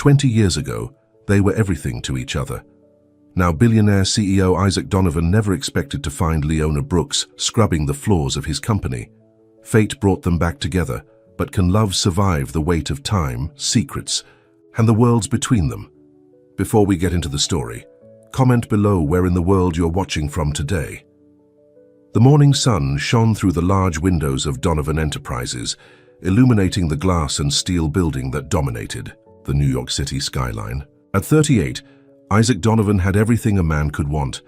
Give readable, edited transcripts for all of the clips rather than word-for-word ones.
20 years ago, they were everything to each other. Now billionaire CEO Isaac Donovan never expected to find Leona Brooks scrubbing the floors of his company. Fate brought them back together, but can love survive the weight of time, secrets, and the worlds between them? Before we get into the story, comment below where in the world you're watching from today. The morning sun shone through the large windows of Donovan Enterprises, illuminating the glass and steel building that dominated the New York City skyline. At 38, Isaac Donovan had everything a man could want.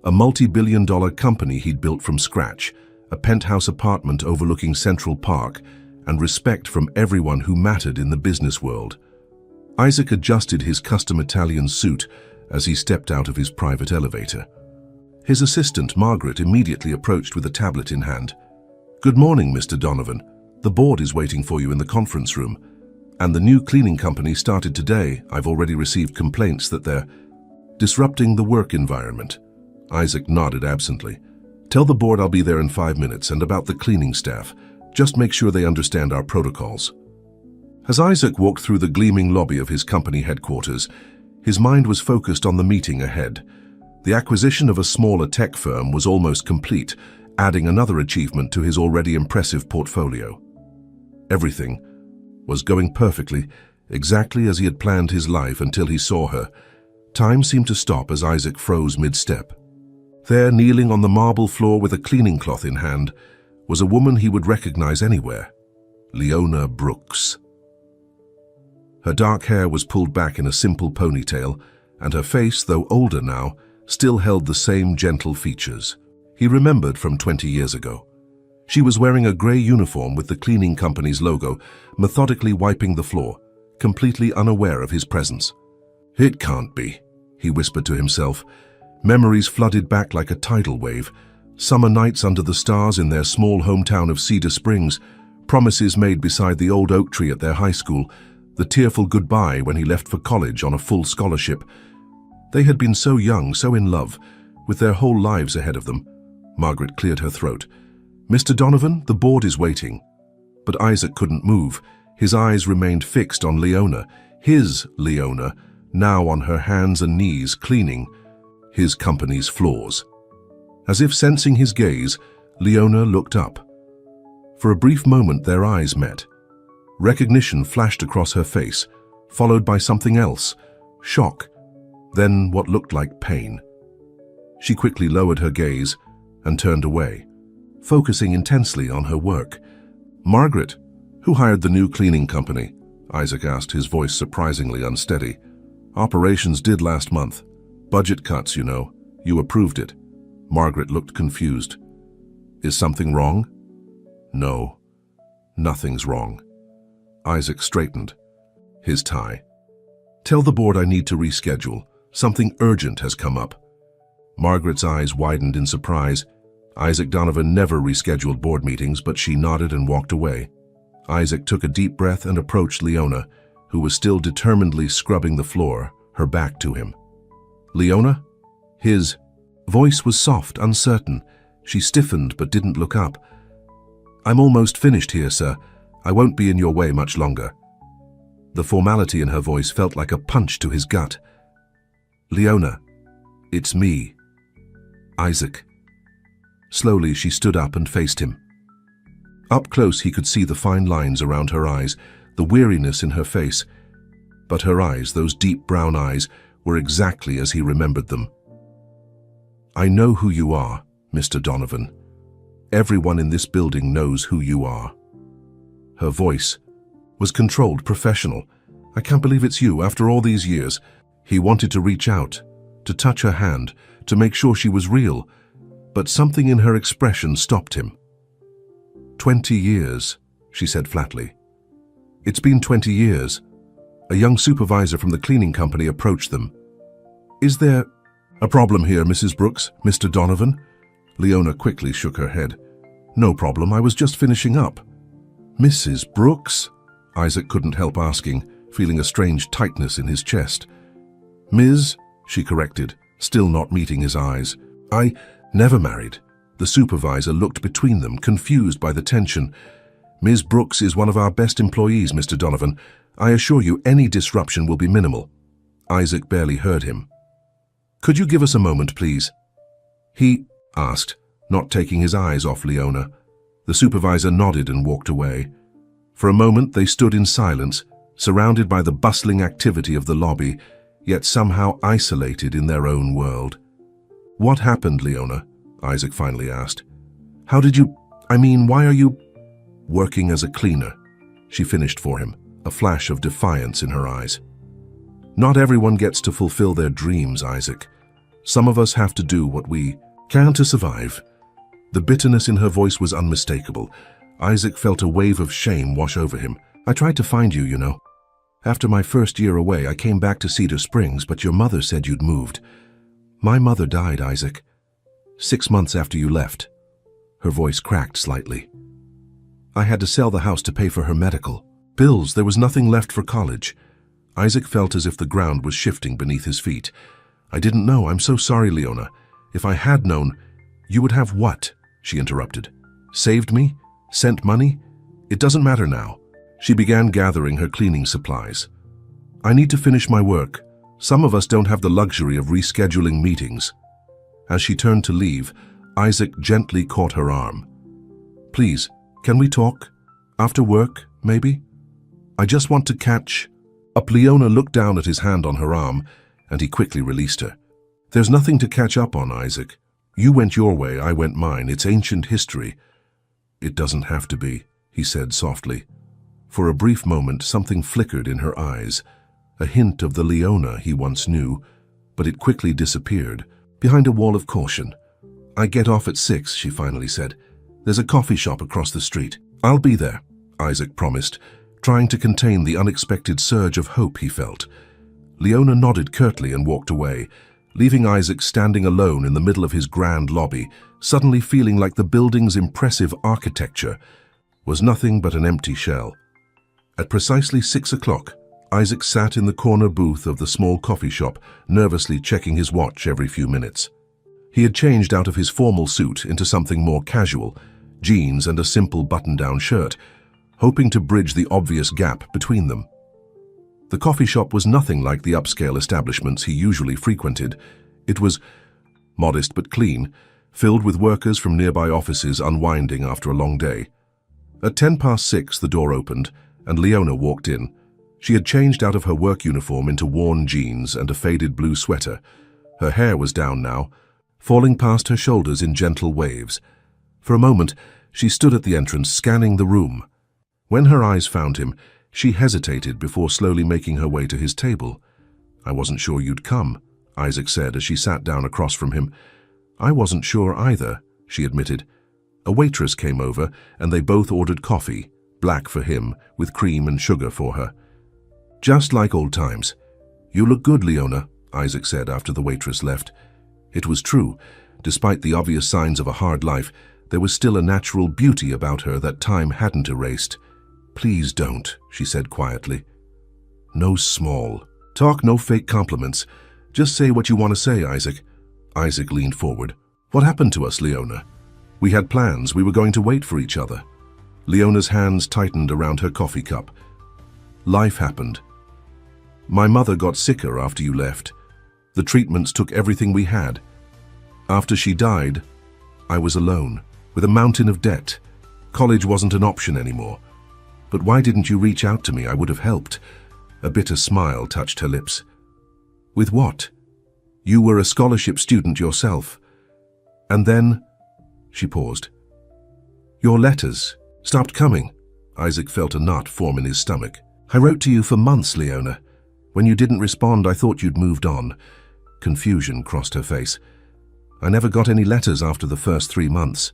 A multi-billion-dollar company he'd built from scratch, a penthouse apartment overlooking Central Park, and respect from everyone who mattered in the business world. Isaac adjusted his custom Italian suit as he stepped out of his private elevator. His assistant, Margaret, immediately approached with a tablet in hand. "Good morning, Mr. Donovan. The board is waiting for you in the conference room. And the new cleaning company started today. I've already received complaints that they're disrupting the work environment." Isaac nodded absently. "Tell the board I'll be there in 5 minutes, and about the cleaning staff, just make sure they understand our protocols." As Isaac walked through the gleaming lobby of his company headquarters, his mind was focused on the meeting ahead. The acquisition of a smaller tech firm was almost complete, adding another achievement to his already impressive portfolio. Everything was going perfectly, exactly as he had planned his life until he saw her. Time seemed to stop as Isaac froze mid-step. There, kneeling on the marble floor with a cleaning cloth in hand, was a woman he would recognize anywhere: Leona Brooks. Her dark hair was pulled back in a simple ponytail, and her face, though older now, still held the same gentle features he remembered from 20 years ago. She was wearing a gray uniform with the cleaning company's logo, methodically wiping the floor, completely unaware of his presence. "It can't be," he whispered to himself. Memories flooded back like a tidal wave. Summer nights under the stars in their small hometown of Cedar Springs, promises made beside the old oak tree at their high school, the tearful goodbye when he left for college on a full scholarship. They had been so young, so in love, with their whole lives ahead of them. Margaret cleared her throat. "Mr. Donovan, the board is waiting." But Isaac couldn't move. His eyes remained fixed on Leona, his Leona, now on her hands and knees cleaning his company's floors. As if sensing his gaze, Leona looked up. For a brief moment their eyes met. Recognition flashed across her face, followed by something else: shock, then what looked like pain. She quickly lowered her gaze and turned away, focusing intensely on her work. "Margaret, who hired the new cleaning company?" Isaac asked, his voice surprisingly unsteady. "Operations did last month. Budget cuts, you know. You approved it." Margaret looked confused. "Is something wrong?" "No, nothing's wrong." Isaac straightened his tie. "Tell the board I need to reschedule. Something urgent has come up." Margaret's eyes widened in surprise. Isaac Donovan never rescheduled board meetings, but she nodded and walked away. Isaac took a deep breath and approached Leona, who was still determinedly scrubbing the floor, her back to him. "Leona?" His voice was soft, uncertain. She stiffened but didn't look up. "I'm almost finished here, sir. I won't be in your way much longer." The formality in her voice felt like a punch to his gut. "Leona, it's me, Isaac." Slowly she stood up and faced him. Up close he could see the fine lines around her eyes, the weariness in her face. But her eyes, those deep brown eyes, were exactly as he remembered them. "I know who you are, Mr. Donovan. Everyone in this building knows who you are." Her voice was controlled, professional. "I can't believe it's you, after all these years." He wanted to reach out, to touch her hand, to make sure she was real, but something in her expression stopped him. 20 years, she said flatly. "It's been 20 years. A young supervisor from the cleaning company approached them. "Is there a problem here, Mrs. Brooks, Mr. Donovan?" Leona quickly shook her head. "No problem, I was just finishing up." "Mrs. Brooks?" Isaac couldn't help asking, feeling a strange tightness in his chest. "Ms., she corrected, still not meeting his eyes. "I never married." The supervisor looked between them, confused by the tension. "Ms. Brooks is one of our best employees, Mr. Donovan. I assure you any disruption will be minimal. Isaac barely heard him. Could you give us a moment, please? He asked, not taking his eyes off Leona. The supervisor nodded and walked away. For a moment they stood in silence, surrounded by the bustling activity of the lobby, yet somehow isolated in their own world. What happened, Leona? Isaac finally asked. How did you... why are you... Working as a cleaner, she finished for him, a flash of defiance in her eyes. Not everyone gets to fulfill their dreams, Isaac. Some of us have to do what we can to survive. The bitterness in her voice was unmistakable. Isaac felt a wave of shame wash over him. I tried to find you, you know. After my first year away, I came back to Cedar Springs, but your mother said you'd moved. My mother died, Isaac. 6 months after you left. Her voice cracked slightly. I had to sell the house to pay for her medical bills. There was nothing left for college. Isaac felt as if the ground was shifting beneath his feet. I didn't know. I'm so sorry, Leona. If I had known... You would have what? She interrupted. Saved me? Sent money? It doesn't matter now. She began gathering her cleaning supplies. I need to finish my work. Some of us don't have the luxury of rescheduling meetings. As she turned to leave, Isaac gently caught her arm. Please, can we talk? After work, maybe? I just want to catch up. Leona looked down at his hand on her arm, and he quickly released her. There's nothing to catch up on, Isaac. You went your way, I went mine. It's ancient history. It doesn't have to be, he said softly. For a brief moment, something flickered in her eyes, a hint of the Leona he once knew, but it quickly disappeared, behind a wall of caution. I get off at 6, she finally said. There's a coffee shop across the street. I'll be there, Isaac promised, trying to contain the unexpected surge of hope he felt. Leona nodded curtly and walked away, leaving Isaac standing alone in the middle of his grand lobby, suddenly feeling like the building's impressive architecture was nothing but an empty shell. At precisely 6 o'clock, Isaac sat in the corner booth of the small coffee shop, nervously checking his watch every few minutes. He had changed out of his formal suit into something more casual, jeans and a simple button-down shirt, hoping to bridge the obvious gap between them. The coffee shop was nothing like the upscale establishments he usually frequented. It was modest but clean, filled with workers from nearby offices unwinding after a long day. At 6:10, the door opened, and Leona walked in. She had changed out of her work uniform into worn jeans and a faded blue sweater. Her hair was down now, falling past her shoulders in gentle waves. For a moment, she stood at the entrance, scanning the room. When her eyes found him, she hesitated before slowly making her way to his table. I wasn't sure you'd come, Isaac said as she sat down across from him. I wasn't sure either, she admitted. A waitress came over, and they both ordered coffee, black for him, with cream and sugar for her. Just like old times. You look good, Leona, Isaac said after the waitress left. It was true. Despite the obvious signs of a hard life, there was still a natural beauty about her that time hadn't erased. Please don't, she said quietly. No small talk, no fake compliments. Just say what you want to say, Isaac. Isaac leaned forward. What happened to us, Leona? We had plans. We were going to wait for each other. Leona's hands tightened around her coffee cup. Life happened. My mother got sicker after you left. The treatments took everything we had. After she died, I was alone, with a mountain of debt. College wasn't an option anymore. But why didn't you reach out to me? I would have helped. A bitter smile touched her lips. With what? You were a scholarship student yourself. And then... She paused. Your letters stopped coming. Isaac felt a knot form in his stomach. I wrote to you for months, Leona. When you didn't respond, I thought you'd moved on. Confusion crossed her face. I never got any letters after the first 3 months.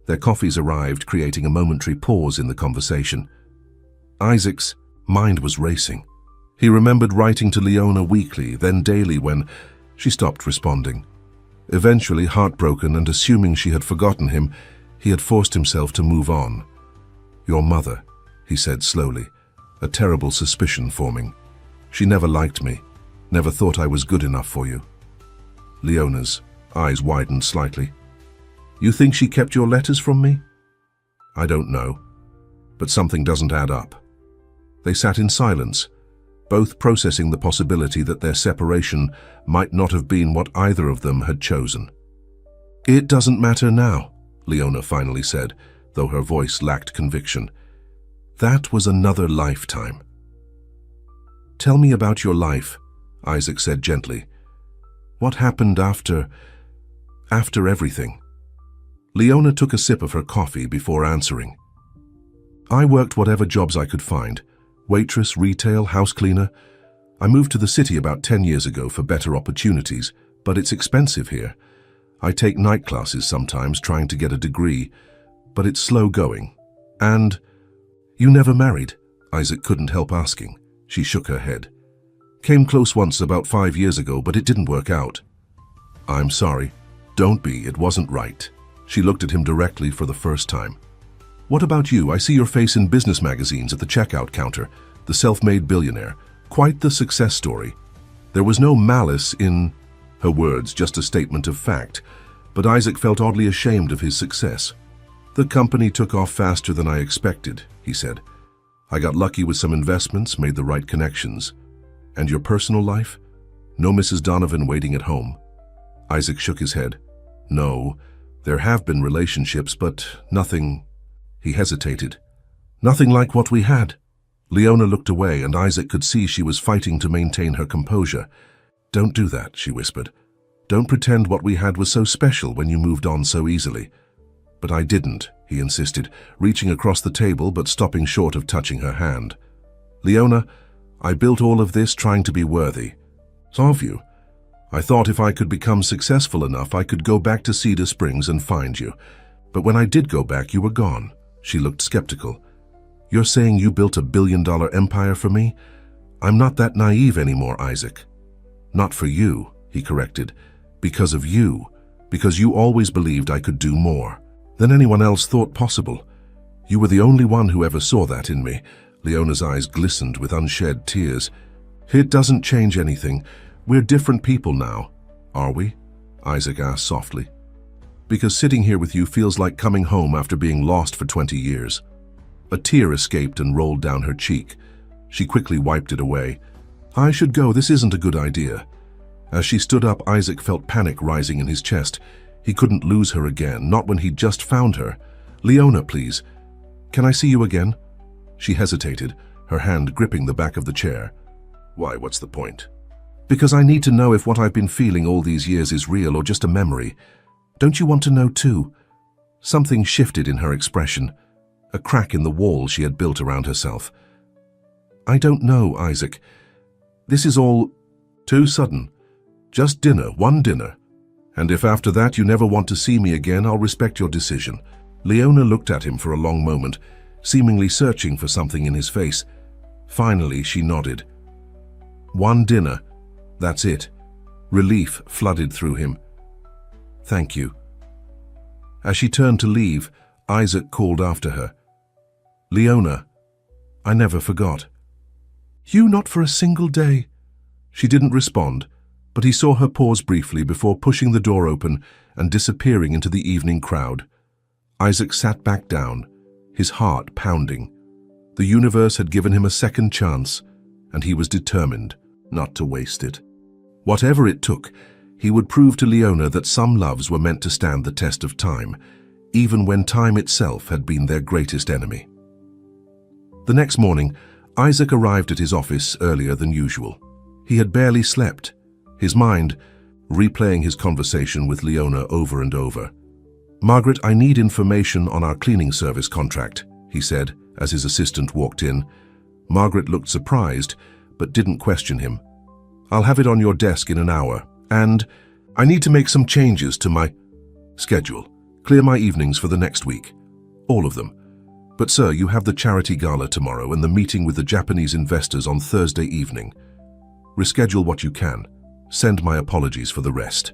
Their coffees arrived, creating a momentary pause in the conversation. Isaac's mind was racing. He remembered writing to Leona weekly, then daily when she stopped responding. Eventually, heartbroken and assuming she had forgotten him, he had forced himself to move on. Your mother, he said slowly, a terrible suspicion forming. She never liked me, never thought I was good enough for you. Leona's eyes widened slightly. You think she kept your letters from me? I don't know, but something doesn't add up. They sat in silence, both processing the possibility that their separation might not have been what either of them had chosen. "It doesn't matter now," Leona finally said, though her voice lacked conviction. "That was another lifetime." "Tell me about your life," Isaac said gently. "What happened after everything?" Leona took a sip of her coffee before answering. "I worked whatever jobs I could find. Waitress, retail, house cleaner. I moved to the city about 10 years ago for better opportunities, but it's expensive here. I take night classes sometimes, trying to get a degree, but it's slow going. And you never married?" Isaac couldn't help asking. She shook her head. "Came close once about 5 years ago, but it didn't work out." "I'm sorry." "Don't be, it wasn't right." She looked at him directly for the first time. "What about you? I see your face in business magazines at the checkout counter, the self-made billionaire. Quite the success story." There was no malice in her words, just a statement of fact, but Isaac felt oddly ashamed of his success. "The company took off faster than I expected," he said. "I got lucky with some investments, made the right connections. And your personal life? No Mrs. Donovan waiting at home?" Isaac shook his head. "No, there have been relationships, but nothing." He hesitated. "Nothing like what we had." Leona looked away, and Isaac could see she was fighting to maintain her composure. "Don't do that," she whispered. "Don't pretend what we had was so special when you moved on so easily." "But I didn't," he insisted, reaching across the table but stopping short of touching her hand. "Leona, I built all of this trying to be worthy of you. I thought if I could become successful enough, I could go back to Cedar Springs and find you. But when I did go back, you were gone." She looked skeptical. "You're saying you built a billion-dollar empire for me? I'm not that naive anymore, Isaac." "Not for you," he corrected. "Because of you. Because you always believed I could do more than anyone else thought possible. You were the only one who ever saw that in me." Leona's eyes glistened with unshed tears. "It doesn't change anything. We're different people now." "Are we?" Isaac asked softly. "Because sitting here with you feels like coming home after being lost for 20 years. A tear escaped and rolled down her cheek. She quickly wiped it away. "I should go. This isn't a good idea." As she stood up, Isaac felt panic rising in his chest. He couldn't lose her again, not when he'd just found her. "Leona, please. Can I see you again?" She hesitated, her hand gripping the back of the chair. "Why, what's the point?" "Because I need to know if what I've been feeling all these years is real or just a memory. Don't you want to know too?" Something shifted in her expression, a crack in the wall she had built around herself. "I don't know, Isaac. This is all too sudden. Just dinner, one dinner. And if after that you never want to see me again, I'll respect your decision." Leona looked at him for a long moment, seemingly searching for something in his face. Finally, she nodded. "One dinner. That's it." Relief flooded through him. "Thank you." As she turned to leave, Isaac called after her. "Leona, I never forgot." "You not for a single day." She didn't respond, but he saw her pause briefly before pushing the door open and disappearing into the evening crowd. Isaac sat back down, his heart pounding. The universe had given him a second chance, and he was determined not to waste it. Whatever it took, he would prove to Leona that some loves were meant to stand the test of time, even when time itself had been their greatest enemy. The next morning, Isaac arrived at his office earlier than usual. He had barely slept, his mind replaying his conversation with Leona over and over. "Margaret, I need information on our cleaning service contract," he said as his assistant walked in. Margaret looked surprised, but didn't question him. "I'll have it on your desk in an hour. And I need to make some changes to my schedule. Clear my evenings for the next week. All of them. But sir, you have the charity gala tomorrow and the meeting with the Japanese investors on Thursday evening. Reschedule what you can. Send my apologies for the rest."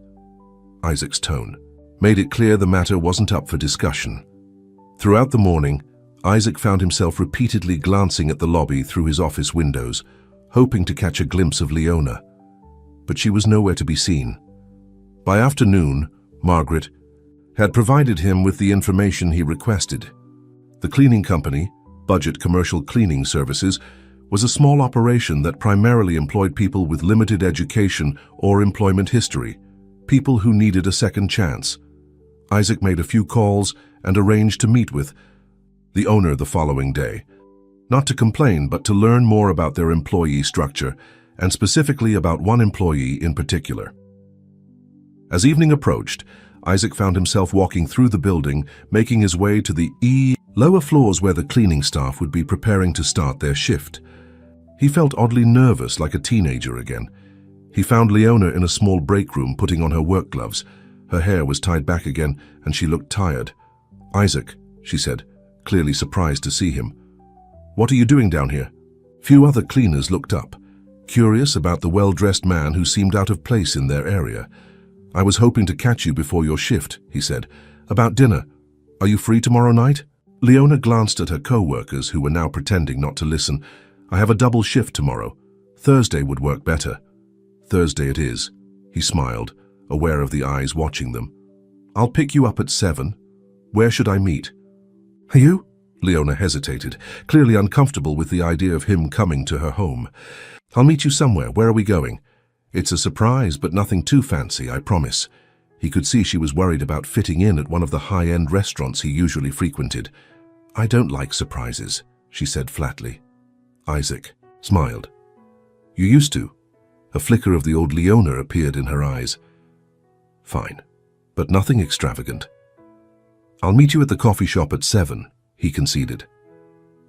Isaac's tone made it clear the matter wasn't up for discussion. Throughout the morning, Isaac found himself repeatedly glancing at the lobby through his office windows, hoping to catch a glimpse of Leona. But she was nowhere to be seen. By afternoon, Margaret had provided him with the information he requested. The cleaning company, Budget Commercial Cleaning Services, was a small operation that primarily employed people with limited education or employment history, people who needed a second chance. Isaac made a few calls and arranged to meet with the owner the following day, not to complain but to learn more about their employee structure, and specifically about one employee in particular. As evening approached, Isaac found himself walking through the building, making his way to the lower floors where the cleaning staff would be preparing to start their shift. He felt oddly nervous, like a teenager again. He found Leona in a small break room putting on her work gloves. Her hair was tied back again and she looked tired. "Isaac," she said, clearly surprised to see him. "What are you doing down here?" Few other cleaners looked up, curious about the well-dressed man who seemed out of place in their area. "I was hoping to catch you before your shift," he said. "About dinner. Are you free tomorrow night?" Leona glanced at her co-workers who were now pretending not to listen. "I have a double shift tomorrow. Thursday would work better." "Thursday it is," he smiled, aware of the eyes watching them. "I'll pick you up at 7. Where should I meet?" "Are you?" Leona hesitated, clearly uncomfortable with the idea of him coming to her home. "I'll meet you somewhere. Where are we going?" "It's a surprise, but nothing too fancy, I promise." He could see she was worried about fitting in at one of the high-end restaurants he usually frequented. "I don't like surprises," she said flatly. Isaac smiled. "You used to." A flicker of the old Leona appeared in her eyes. "Fine, but nothing extravagant." "I'll meet you at the coffee shop at 7, he conceded.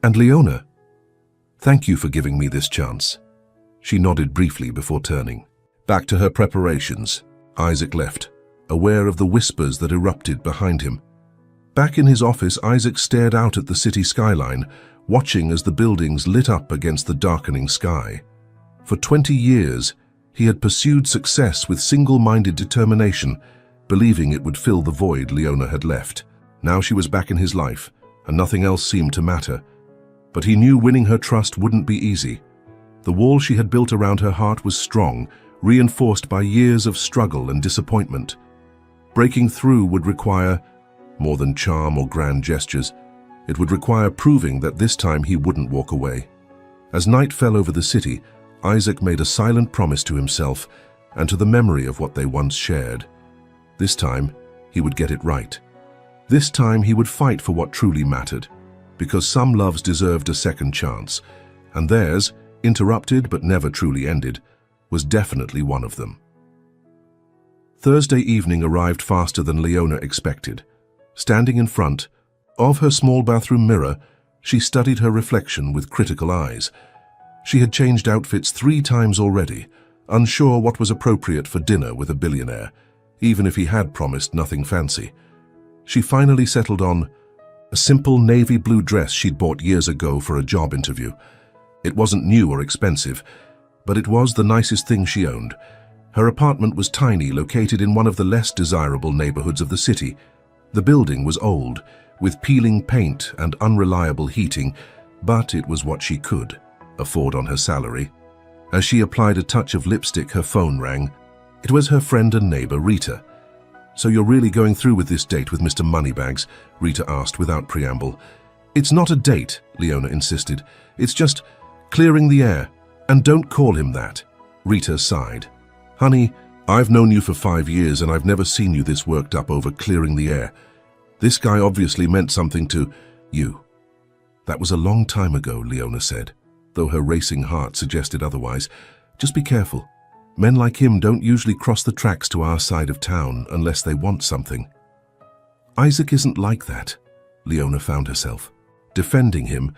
"And Leona, thank you for giving me this chance." She nodded briefly before turning. Back to her preparations, Isaac left, aware of the whispers that erupted behind him. Back in his office, Isaac stared out at the city skyline, watching as the buildings lit up against the darkening sky. For 20 years, he had pursued success with single-minded determination, believing it would fill the void Leona had left. Now she was back in his life, and nothing else seemed to matter. But he knew winning her trust wouldn't be easy. The wall she had built around her heart was strong, reinforced by years of struggle and disappointment. Breaking through would require more than charm or grand gestures. It would require proving that this time he wouldn't walk away. As night fell over the city, Isaac made a silent promise to himself and to the memory of what they once shared. This time, he would get it right. This time, he would fight for what truly mattered, because some loves deserved a second chance, and theirs, interrupted but never truly ended, was definitely one of them. Thursday evening arrived faster than Leona expected. Standing in front of her small bathroom mirror, she studied her reflection with critical eyes. She had changed outfits 3 times already, unsure what was appropriate for dinner with a billionaire, even if he had promised nothing fancy. She finally settled on a simple navy blue dress she'd bought years ago for a job interview. It wasn't new or expensive, but it was the nicest thing she owned. Her apartment was tiny, located in one of the less desirable neighborhoods of the city. The building was old, with peeling paint and unreliable heating, but it was what she could afford on her salary. As she applied a touch of lipstick, her phone rang. It was her friend and neighbor, Rita. "So you're really going through with this date with Mr. Moneybags?" Rita asked without preamble. "It's not a date," Leona insisted. "It's just clearing the air. And don't call him that." Rita sighed. "Honey, I've known you for 5 years and I've never seen you this worked up over clearing the air. This guy obviously meant something to you." "That was a long time ago," Leona said, though her racing heart suggested otherwise. "Just be careful. Men like him don't usually cross the tracks to our side of town unless they want something." "Isaac isn't like that," Leona found herself, defending him,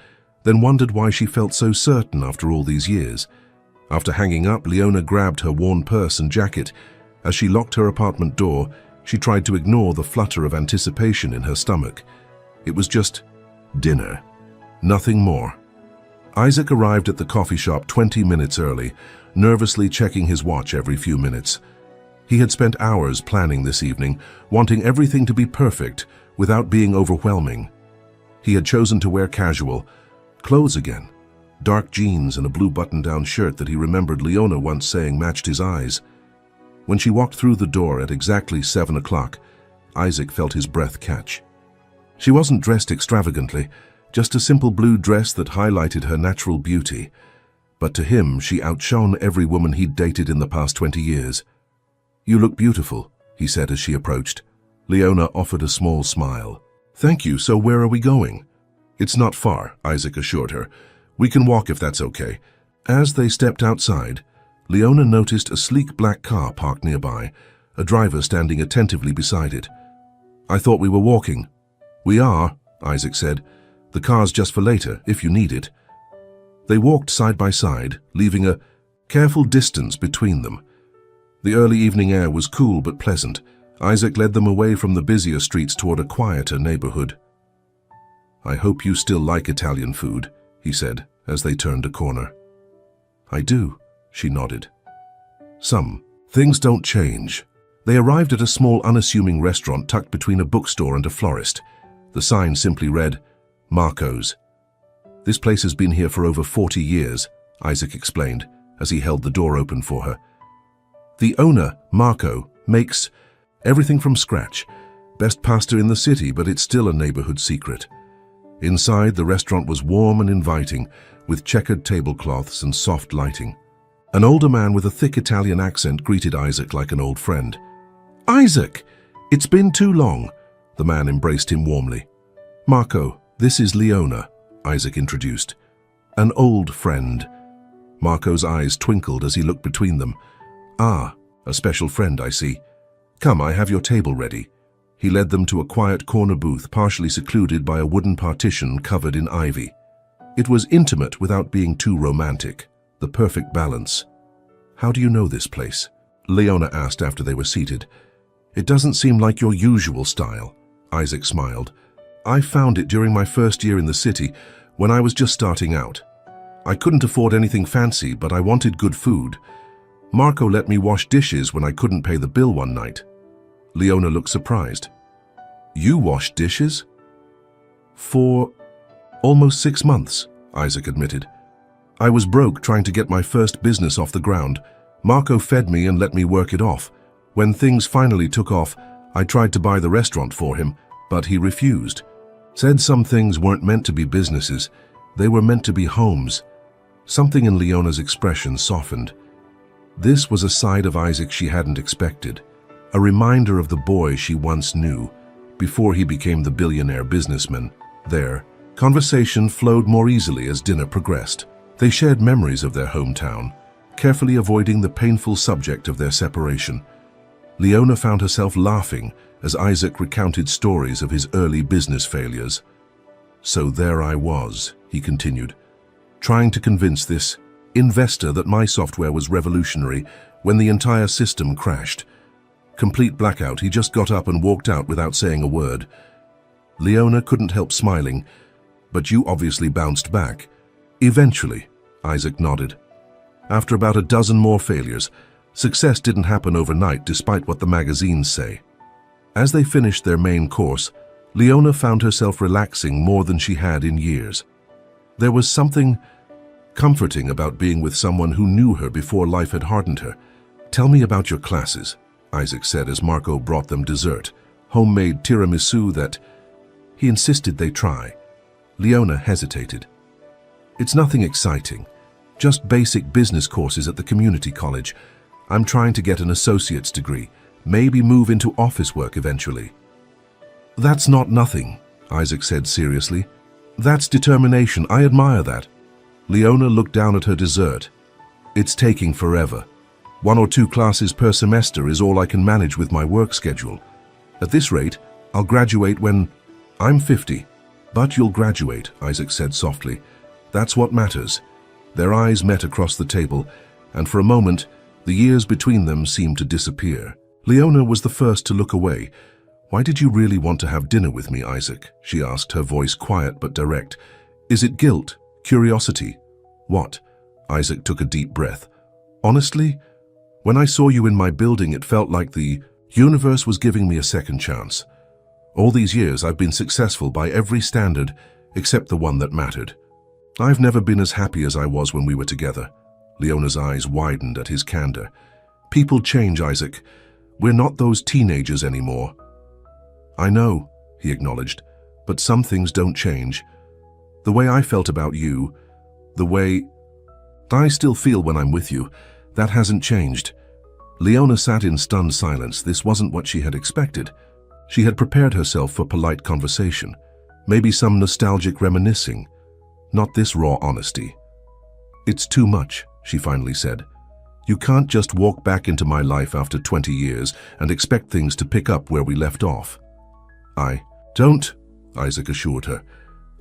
then wondered why she felt so certain after all these years. After hanging up, Leona grabbed her worn purse and jacket. As she locked her apartment door, she tried to ignore the flutter of anticipation in her stomach. It was just dinner, nothing more. Isaac arrived at the coffee shop 20 minutes early, nervously checking his watch every few minutes. He had spent hours planning this evening, wanting everything to be perfect without being overwhelming. He had chosen to wear casual clothes again, dark jeans and a blue button-down shirt that he remembered Leona once saying matched his eyes. When she walked through the door at exactly 7 o'clock, Isaac felt his breath catch. She wasn't dressed extravagantly, just a simple blue dress that highlighted her natural beauty. but to him she outshone every woman he'd dated in the past 20 years. "You look beautiful," he said as she approached. Leona offered a small smile. "Thank you, so where are we going?" "It's not far," Isaac assured her. "We can walk if that's okay." As they stepped outside, Leona noticed a sleek black car parked nearby, a driver standing attentively beside it. "I thought we were walking." "We are," Isaac said. "The car's just for later, if you need it." They walked side by side, leaving a careful distance between them. The early evening air was cool but pleasant. Isaac led them away from the busier streets toward a quieter neighborhood. "I hope you still like Italian food," he said as they turned a corner. "I do," she nodded. "Some things don't change." They arrived at a small, unassuming restaurant tucked between a bookstore and a florist. The sign simply read, "Marco's." "This place has been here for over 40 years, Isaac explained as he held the door open for her. "The owner, Marco, makes everything from scratch. Best pasta in the city, but it's still a neighborhood secret." Inside, the restaurant was warm and inviting, with checkered tablecloths and soft lighting. An older man with a thick Italian accent greeted Isaac like an old friend. "Isaac! It's been too long." The man embraced him warmly. "Marco, this is Leona," Isaac introduced. "An old friend." Marco's eyes twinkled as he looked between them. "Ah, a special friend, I see. Come, I have your table ready." He led them to a quiet corner booth partially secluded by a wooden partition covered in ivy. It was intimate without being too romantic, the perfect balance. "How do you know this place?" Leona asked after they were seated. "It doesn't seem like your usual style," Isaac smiled. "I found it during my first year in the city, when I was just starting out. I couldn't afford anything fancy, but I wanted good food. Marco let me wash dishes when I couldn't pay the bill one night." Leona looked surprised. "You washed dishes?" "For almost 6 months, Isaac admitted. "I was broke trying to get my first business off the ground. Marco fed me and let me work it off. When things finally took off, I tried to buy the restaurant for him, but he refused. Said some things weren't meant to be businesses, they were meant to be homes." Something in Leona's expression softened. This was a side of Isaac she hadn't expected, a reminder of the boy she once knew, before he became the billionaire businessman. Their conversation flowed more easily as dinner progressed. They shared memories of their hometown, carefully avoiding the painful subject of their separation. Leona found herself laughing as Isaac recounted stories of his early business failures. "So there I was," he continued, "trying to convince this investor that my software was revolutionary when the entire system crashed. Complete blackout, he just got up and walked out without saying a word." Leona couldn't help smiling. "But you obviously bounced back." "Eventually," Isaac nodded. "After about a dozen more failures, success didn't happen overnight despite what the magazines say." As they finished their main course, Leona found herself relaxing more than she had in years. There was something comforting about being with someone who knew her before life had hardened her. "Tell me about your classes," Isaac said as Marco brought them dessert, homemade tiramisu that he insisted they try. Leona hesitated. "It's nothing exciting, just basic business courses at the community college. I'm trying to get an associate's degree, maybe move into office work eventually." "That's not nothing," Isaac said seriously. "That's determination. I admire that." Leona looked down at her dessert. "It's taking forever. 1 or 2 classes per semester is all I can manage with my work schedule. At this rate, I'll graduate when I'm 50. "But you'll graduate," Isaac said softly. "That's what matters." Their eyes met across the table, and for a moment, the years between them seemed to disappear. Leona was the first to look away. "Why did you really want to have dinner with me, Isaac?" she asked, her voice quiet but direct. "Is it guilt? Curiosity? What?" Isaac took a deep breath. "Honestly, when I saw you in my building, it felt like the universe was giving me a second chance. All these years, I've been successful by every standard except the one that mattered. I've never been as happy as I was when we were together." Leona's eyes widened at his candor. "People change, Isaac. We're not those teenagers anymore." "I know," he acknowledged, "but some things don't change. The way I felt about you, the way..." I still feel when I'm with you. That hasn't changed. Leona sat in stunned silence. This wasn't what she had expected. She had prepared herself for polite conversation, maybe some nostalgic reminiscing, not this raw honesty. "It's too much," she finally said. "You can't just walk back into my life after 20 years and expect things to pick up where we left off." "I don't," Isaac assured her.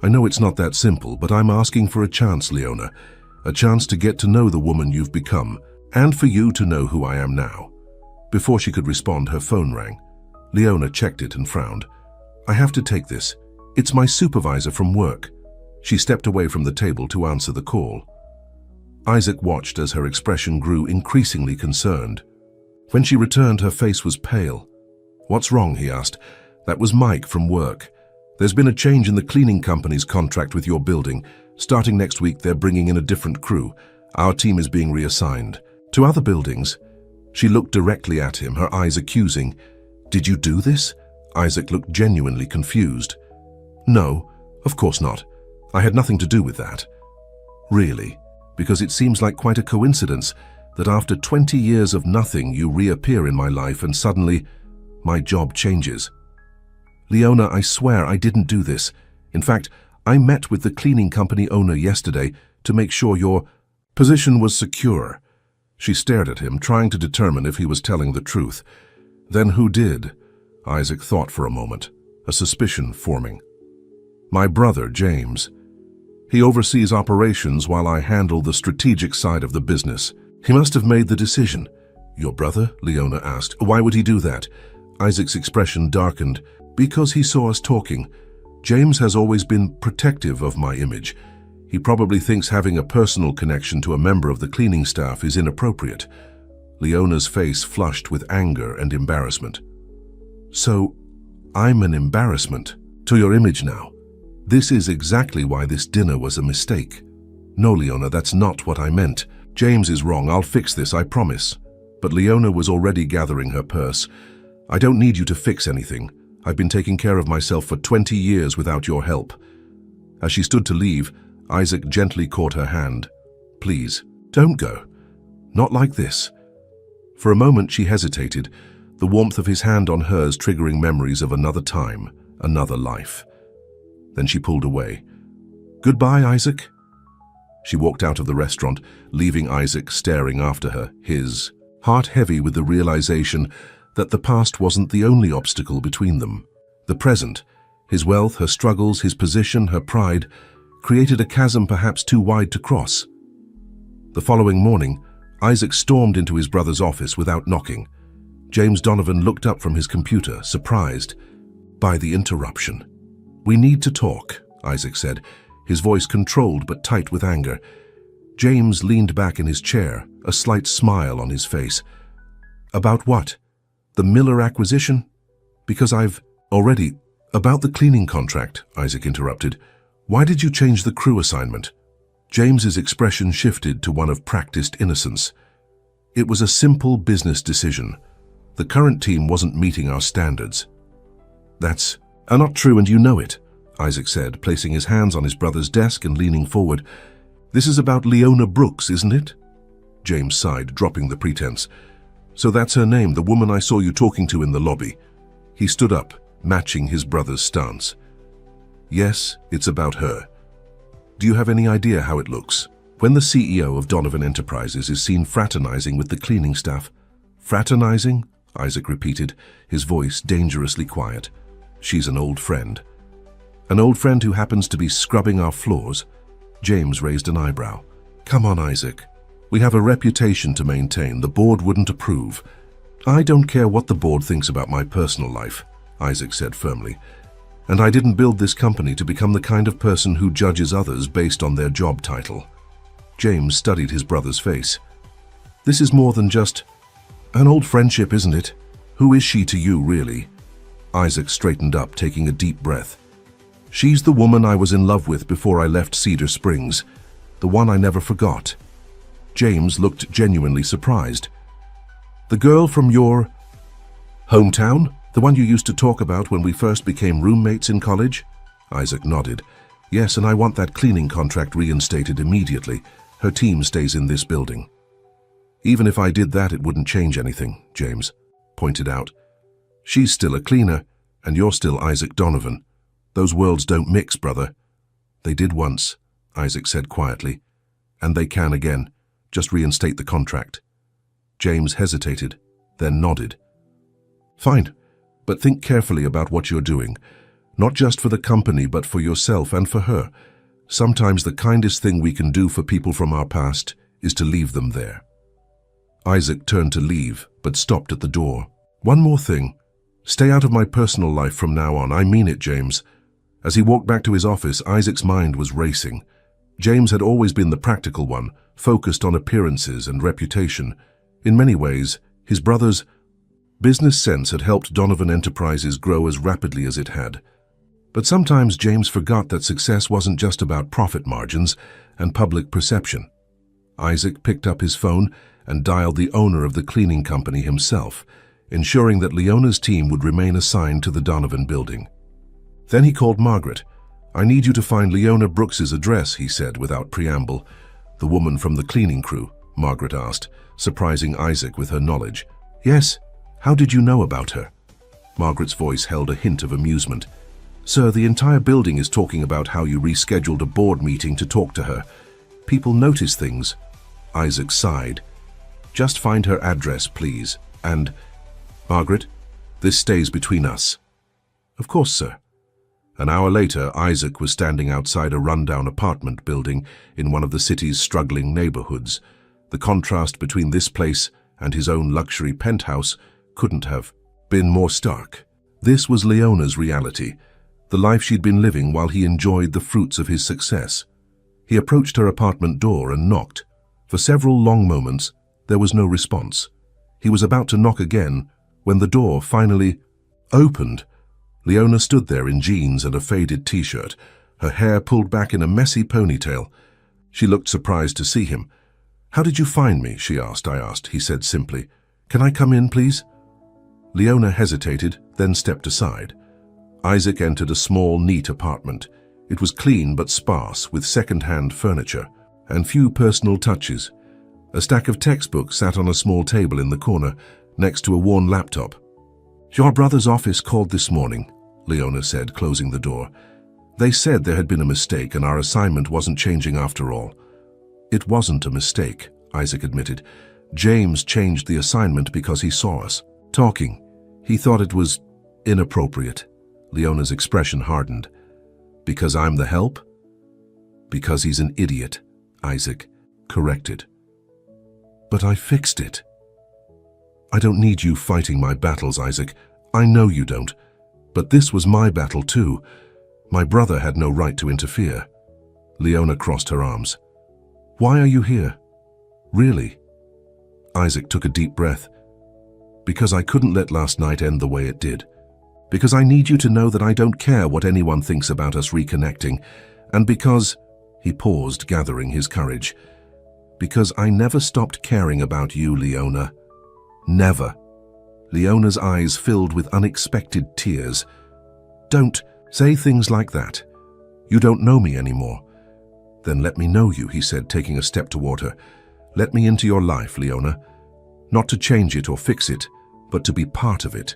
"I know it's not that simple, but I'm asking for a chance, Leona. A chance to get to know the woman you've become, and for you to know who I am now." Before she could respond, her phone rang. Leona checked it and frowned. "I have to take this. It's my supervisor from work." She stepped away from the table to answer the call. Isaac watched as her expression grew increasingly concerned. When she returned, her face was pale. "What's wrong?" he asked. "That was Mike from work. There's been a change in the cleaning company's contract with your building. Starting next week, they're bringing in a different crew. Our team is being reassigned to other buildings." She looked directly at him, her eyes accusing. "Did you do this?" Isaac looked genuinely confused. "No, of course not. I had nothing to do with that." "Really? Because it seems like quite a coincidence that after 20 years of nothing, you reappear in my life and suddenly my job changes." "Leona, I swear I didn't do this. In fact, I met with the cleaning company owner yesterday to make sure your position was secure." She stared at him, trying to determine if he was telling the truth. "Then who did?" Isaac thought for a moment, a suspicion forming. "My brother, James. He oversees operations while I handle the strategic side of the business. He must have made the decision." "Your brother?" Leona asked. "Why would he do that?" Isaac's expression darkened. "Because he saw us talking. James has always been protective of my image. He probably thinks having a personal connection to a member of the cleaning staff is inappropriate." Leona's face flushed with anger and embarrassment. "So, I'm an embarrassment to your image now? This is exactly why this dinner was a mistake." "No, Leona, that's not what I meant. James is wrong. I'll fix this, I promise." But Leona was already gathering her purse. "I don't need you to fix anything. I've been taking care of myself for 20 years without your help." As she stood to leave, Isaac gently caught her hand. "Please, don't go. Not like this." For a moment she hesitated, the warmth of his hand on hers triggering memories of another time, another life. Then she pulled away. "Goodbye, Isaac." She walked out of the restaurant, leaving Isaac staring after her, his heart heavy with the realization that the past wasn't the only obstacle between them. The present, his wealth, her struggles, his position, her pride, created a chasm perhaps too wide to cross. The following morning, Isaac stormed into his brother's office without knocking. James Donovan looked up from his computer, surprised by the interruption. "We need to talk," Isaac said, his voice controlled but tight with anger. James leaned back in his chair, a slight smile on his face. "About what? The Miller acquisition? Because I've already—" "About the cleaning contract," Isaac interrupted. "Why did you change the crew assignment?" James's expression shifted to one of practiced innocence. "It was a simple business decision. The current team wasn't meeting our standards." "That's not true, and you know it," Isaac said, placing his hands on his brother's desk and leaning forward. "This is about Leona Brooks, isn't it?" James sighed, dropping the pretense. "So that's her name, the woman I saw you talking to in the lobby." He stood up, matching his brother's stance. "Yes, it's about her. Do you have any idea how it looks? When the CEO of Donovan Enterprises is seen fraternizing with the cleaning staff." "Fraternizing?" Isaac repeated, his voice dangerously quiet. "She's an old friend." "An old friend who happens to be scrubbing our floors?" James raised an eyebrow. "Come on, Isaac. We have a reputation to maintain. The board wouldn't approve." "I don't care what the board thinks about my personal life," Isaac said firmly. "And I didn't build this company to become the kind of person who judges others based on their job title." James studied his brother's face. "This is more than just an old friendship, isn't it? Who is she to you, really?" Isaac straightened up, taking a deep breath. "She's the woman I was in love with before I left Cedar Springs, the one I never forgot." James looked genuinely surprised. "The girl from your hometown? The one you used to talk about when we first became roommates in college?" Isaac nodded. "Yes, and I want that cleaning contract reinstated immediately. Her team stays in this building. Even if I did that, it wouldn't change anything, James pointed out. She's still a cleaner, and you're still Isaac Donovan. Those worlds don't mix, brother. They did once, Isaac said quietly, and they can again. Just reinstate the contract. James hesitated, then nodded. Fine, but think carefully about what you're doing. Not just for the company, but for yourself and for her. Sometimes the kindest thing we can do for people from our past is to leave them there. Isaac turned to leave, but stopped at the door. One more thing. Stay out of my personal life from now on. I mean it, James. As he walked back to his office, Isaac's mind was racing. James had always been the practical one, focused on appearances and reputation. In many ways, his brother's business sense had helped Donovan Enterprises grow as rapidly as it had. But sometimes James forgot that success wasn't just about profit margins and public perception. Isaac picked up his phone and dialed the owner of the cleaning company himself, ensuring that Leona's team would remain assigned to the Donovan building. Then he called Margaret. I need you to find Leona Brooks's address, he said without preamble. The woman from the cleaning crew, Margaret asked, surprising Isaac with her knowledge. Yes. How did you know about her? Margaret's voice held a hint of amusement. Sir, the entire building is talking about how you rescheduled a board meeting to talk to her. People notice things. Isaac sighed. Just find her address, please. And, Margaret, this stays between us. Of course, sir. An hour later, Isaac was standing outside a rundown apartment building in one of the city's struggling neighborhoods. The contrast between this place and his own luxury penthouse couldn't have been more stark. This was Leona's reality, the life she'd been living while he enjoyed the fruits of his success. He approached her apartment door and knocked. For several long moments, there was no response. He was about to knock again when the door finally opened. Leona stood there in jeans and a faded t-shirt, her hair pulled back in a messy ponytail. She looked surprised to see him. How did you find me? She asked. I asked, he said simply. Can I come in, please? Leona hesitated, then stepped aside. Isaac entered a small, neat apartment. It was clean but sparse, with second-hand furniture and few personal touches. A stack of textbooks sat on a small table in the corner, next to a worn laptop. Your brother's office called this morning, Leona said, closing the door. They said there had been a mistake and our assignment wasn't changing after all. It wasn't a mistake, Isaac admitted. James changed the assignment because he saw us talking. He thought it was inappropriate. Leona's expression hardened. Because I'm the help? Because he's an idiot, Isaac corrected. But I fixed it. I don't need you fighting my battles, Isaac. I know you don't. But this was my battle too. My brother had no right to interfere. Leona crossed her arms. Why are you here? Really? Isaac took a deep breath. Because I couldn't let last night end the way it did. Because I need you to know that I don't care what anyone thinks about us reconnecting. And because, he paused, gathering his courage, because I never stopped caring about you, Leona. Never. Leona's eyes filled with unexpected tears. Don't say things like that. You don't know me anymore. Then let me know you, he said, taking a step toward her. Let me into your life, Leona. Not to change it or fix it, but to be part of it.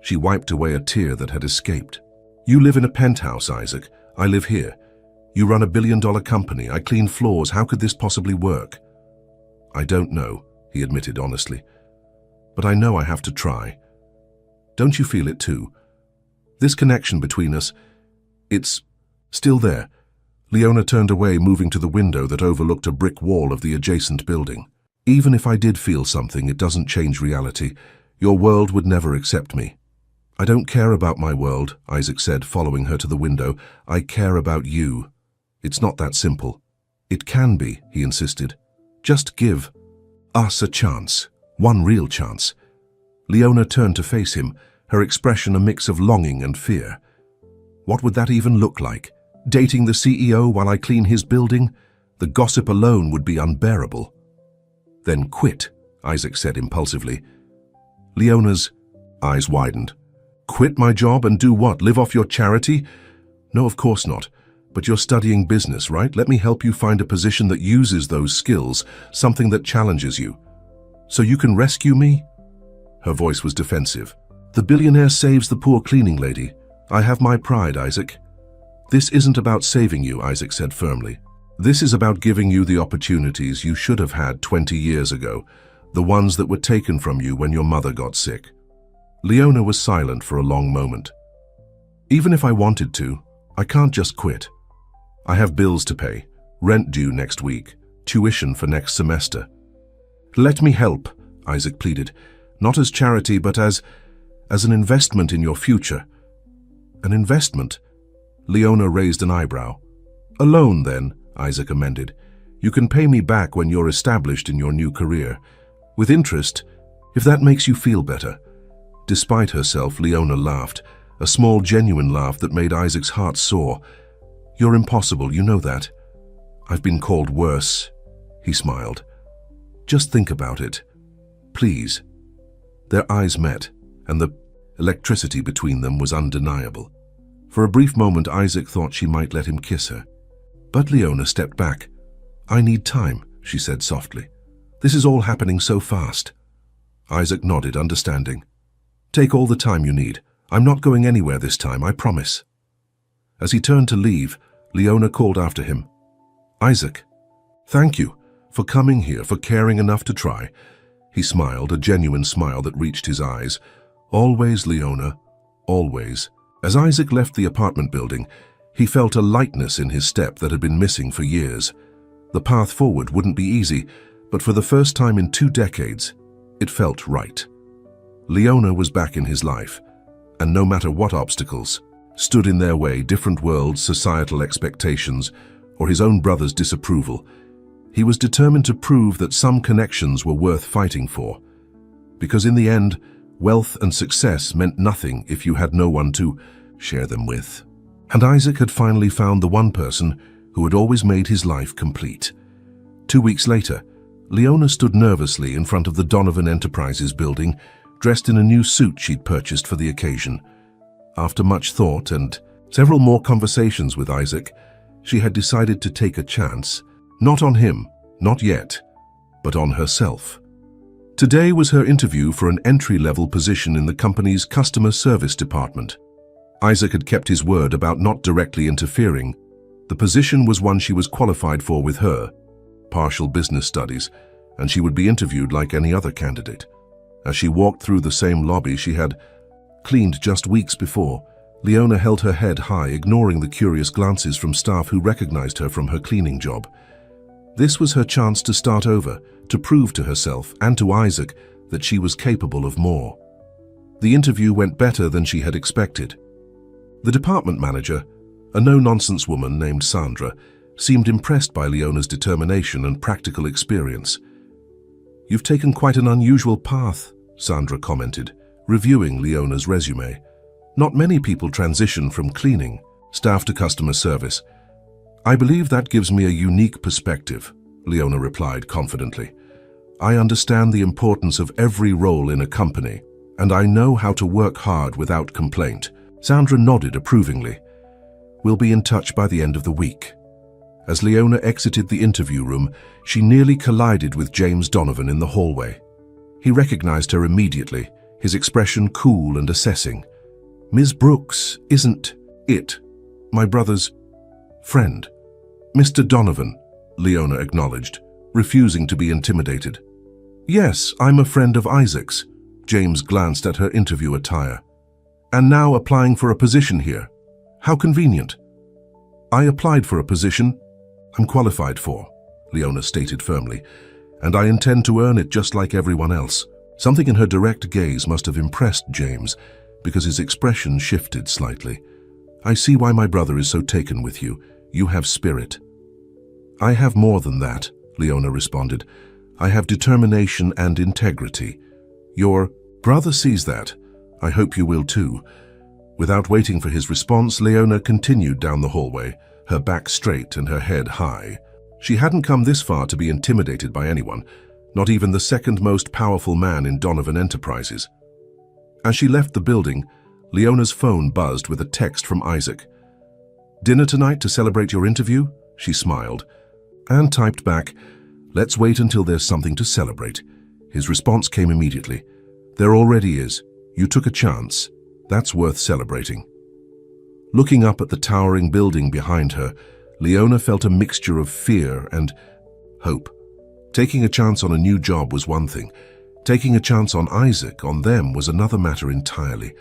She wiped away a tear that had escaped. You live in a penthouse, Isaac. I live here. You run a billion-dollar company. I clean floors. How could this possibly work? I don't know, he admitted honestly. But I know I have to try. Don't you feel it too? This connection between us, it's still there. Leona turned away, moving to the window that overlooked a brick wall of the adjacent building. Even if I did feel something, it doesn't change reality. Your world would never accept me. I don't care about my world, Isaac said, following her to the window. I care about you. It's not that simple. It can be, he insisted. Just give us a chance. One real chance. Leona turned to face him, her expression a mix of longing and fear. What would that even look like? Dating the CEO while I clean his building? The gossip alone would be unbearable. Then quit, Isaac said impulsively. Leona's eyes widened. Quit my job and do what? Live off your charity? No, of course not. But you're studying business, right? Let me help you find a position that uses those skills, something that challenges you. So you can rescue me?" Her voice was defensive. "The billionaire saves the poor cleaning lady. I have my pride, Isaac." "This isn't about saving you," Isaac said firmly. "This is about giving you the opportunities you should have had 20 years ago, the ones that were taken from you when your mother got sick." Leona was silent for a long moment. "Even if I wanted to, I can't just quit. I have bills to pay, rent due next week, tuition for next semester." "Let me help," Isaac pleaded, "not as charity, but as an investment in your future." "An investment?" Leona raised an eyebrow. "A loan, then," Isaac amended. "You can pay me back when you're established in your new career. With interest, if that makes you feel better." Despite herself, Leona laughed, a small, genuine laugh that made Isaac's heart soar. "You're impossible, you know that." "I've been called worse," he smiled. "Just think about it. Please." Their eyes met, and the electricity between them was undeniable. For a brief moment, Isaac thought she might let him kiss her. But Leona stepped back. "I need time," she said softly. "This is all happening so fast." Isaac nodded, understanding. "Take all the time you need. I'm not going anywhere this time, I promise." As he turned to leave, Leona called after him. "Isaac, thank you for coming here, for caring enough to try." He smiled, a genuine smile that reached his eyes. "Always, Leona, always." As Isaac left the apartment building, he felt a lightness in his step that had been missing for years. The path forward wouldn't be easy, but for the first time in 2 decades, it felt right. Leona was back in his life, and no matter what obstacles stood in their way, different worlds, societal expectations, or his own brother's disapproval, he was determined to prove that some connections were worth fighting for. Because in the end, wealth and success meant nothing if you had no one to share them with. And Isaac had finally found the one person who had always made his life complete. 2 weeks later, Leona stood nervously in front of the Donovan Enterprises building, dressed in a new suit she'd purchased for the occasion. After much thought and several more conversations with Isaac, she had decided to take a chance, not on him, not yet, but on herself. Today was her interview for an entry-level position in the company's customer service department. Isaac had kept his word about not directly interfering. The position was one she was qualified for with her partial business studies, and she would be interviewed like any other candidate. As she walked through the same lobby she had cleaned just weeks before, Leona held her head high, ignoring the curious glances from staff who recognized her from her cleaning job. This was her chance to start over, to prove to herself and to Isaac that she was capable of more. The interview went better than she had expected. The department manager, a no-nonsense woman named Sandra, seemed impressed by Leona's determination and practical experience. "You've taken quite an unusual path," Sandra commented, reviewing Leona's resume. "Not many people transition from cleaning staff to customer service." "I believe that gives me a unique perspective," Leona replied confidently. "I understand the importance of every role in a company, and I know how to work hard without complaint." Sandra nodded approvingly. "We'll be in touch by the end of the week." As Leona exited the interview room, she nearly collided with James Donovan in the hallway. He recognized her immediately, his expression cool and assessing. "Ms. Brooks isn't it my brother's friend?" "Mr. Donovan," Leona acknowledged, refusing to be intimidated. "Yes, I'm a friend of Isaac's." James glanced at her interview attire. "And now applying for a position here. How convenient." "I applied for a position I'm qualified for," Leona stated firmly, "and I intend to earn it just like everyone else." Something in her direct gaze must have impressed James, because his expression shifted slightly. "I see why my brother is so taken with you. You have spirit." "I have more than that," Leona responded. "I have determination and integrity. Your brother sees that. I hope you will too." Without waiting for his response, Leona continued down the hallway, her back straight and her head high. She hadn't come this far to be intimidated by anyone, not even the second most powerful man in Donovan Enterprises. As she left the building, Leona's phone buzzed with a text from Isaac. Dinner tonight to celebrate your interview? She smiled, and typed back, let's wait until there's something to celebrate. His response came immediately. There already is. You took a chance. That's worth celebrating. Looking up at the towering building behind her, Leona felt a mixture of fear and hope. Taking a chance on a new job was one thing. Taking a chance on Isaac, on them, was another matter entirely.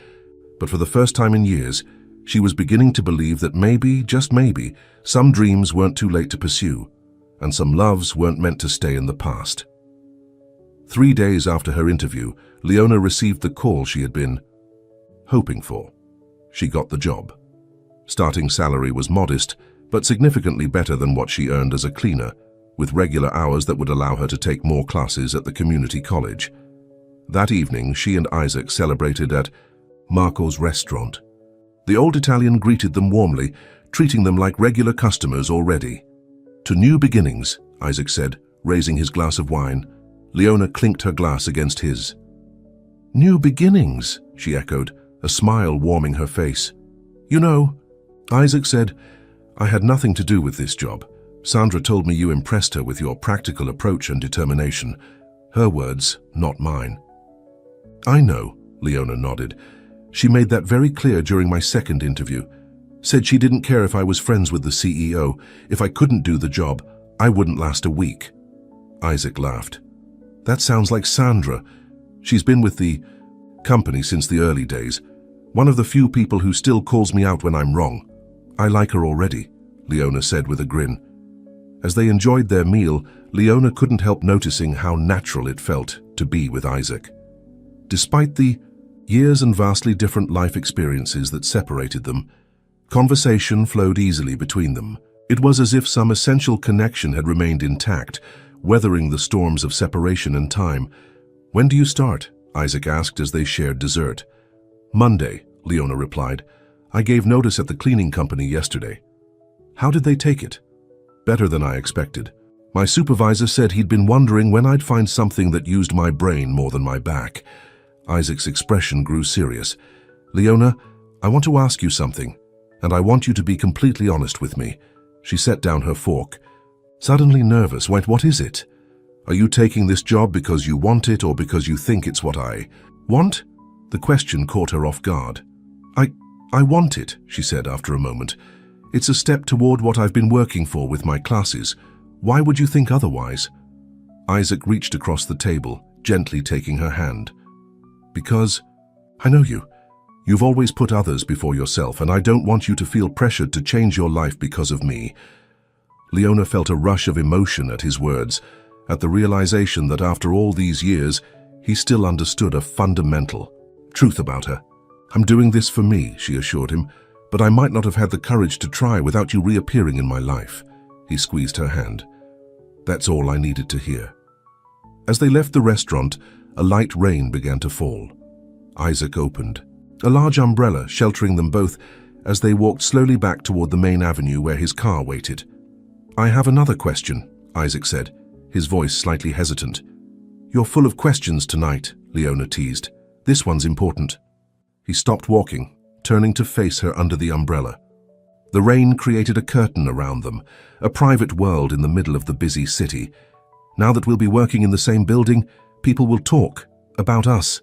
But for the first time in years, she was beginning to believe that maybe, just maybe, some dreams weren't too late to pursue, and some loves weren't meant to stay in the past. 3 days after her interview, Leona received the call she had been hoping for. She got the job. Starting salary was modest, but significantly better than what she earned as a cleaner, with regular hours that would allow her to take more classes at the community college. That evening, she and Isaac celebrated at Marco's restaurant. The old Italian greeted them warmly, treating them like regular customers already. To new beginnings, Isaac said, raising his glass of wine. Leona clinked her glass against his. New beginnings, she echoed, a smile warming her face. You know, Isaac said, I had nothing to do with this job. Sandra told me you impressed her with your practical approach and determination. Her words, not mine. I know, Leona nodded. She made that very clear during my second interview. Said she didn't care if I was friends with the CEO. If I couldn't do the job, I wouldn't last a week. Isaac laughed. That sounds like Sandra. She's been with the company since the early days. One of the few people who still calls me out when I'm wrong. I like her already, Leona said with a grin. As they enjoyed their meal, Leona couldn't help noticing how natural it felt to be with Isaac. Despite the years and vastly different life experiences that separated them, conversation flowed easily between them. It was as if some essential connection had remained intact, weathering the storms of separation and time. When do you start? Isaac asked as they shared dessert. Monday, Leona replied. I gave notice at the cleaning company yesterday. How did they take it? Better than I expected. My supervisor said he'd been wondering when I'd find something that used my brain more than my back. Isaac's expression grew serious. Leona, I want to ask you something, and I want you to be completely honest with me. She set down her fork. Suddenly nervous, what is it? Are you taking this job because you want it or because you think it's what I want? The question caught her off guard. I want it, she said after a moment. It's a step toward what I've been working for with my classes. Why would you think otherwise? Isaac reached across the table, gently taking her hand. Because I know you. You've always put others before yourself, and I don't want you to feel pressured to change your life because of me. Leona felt a rush of emotion at his words, at the realization that after all these years, he still understood a fundamental truth about her. I'm doing this for me, she assured him, but I might not have had the courage to try without you reappearing in my life. He squeezed her hand. That's all I needed to hear. As they left the restaurant, a light rain began to fall. Isaac opened a large umbrella sheltering them both as they walked slowly back toward the main avenue where his car waited. I have another question, Isaac said, his voice slightly hesitant. You're full of questions tonight, Leona teased. This one's important. He stopped walking, turning to face her under the umbrella. The rain created a curtain around them, a private world in the middle of the busy city. Now that we'll be working in the same building, people will talk about us.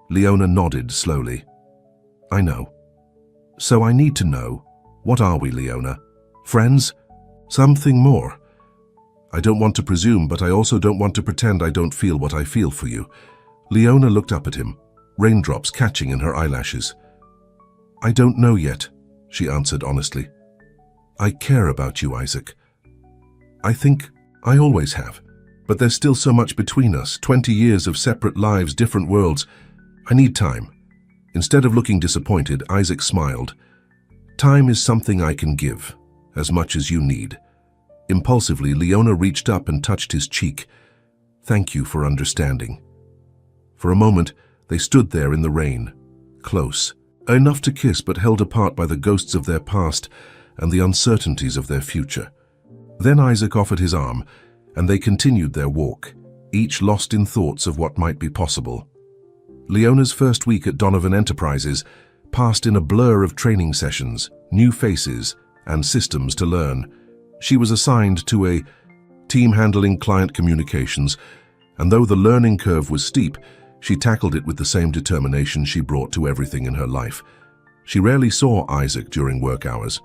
Leona nodded slowly. I know. So I need to know, what are we, Leona? Friends? Something more? I don't want to presume, but I also don't want to pretend I don't feel what I feel for you. Leona looked up at him, raindrops catching in her eyelashes. I don't know yet, she answered honestly. I care about you, Isaac. I think I always have, but there's still so much between us, 20 years of separate lives, different worlds. I need time. Instead of looking disappointed, Isaac smiled. Time is something I can give, as much as you need. Impulsively, Leona reached up and touched his cheek. Thank you for understanding. For a moment, they stood there in the rain, close, enough to kiss but held apart by the ghosts of their past and the uncertainties of their future. Then Isaac offered his arm, and they continued their walk, each lost in thoughts of what might be possible. Leona's first week at Donovan Enterprises passed in a blur of training sessions, new faces, and systems to learn. She was assigned to a team handling client communications, and though the learning curve was steep, she tackled it with the same determination she brought to everything in her life. She rarely saw Isaac during work hours.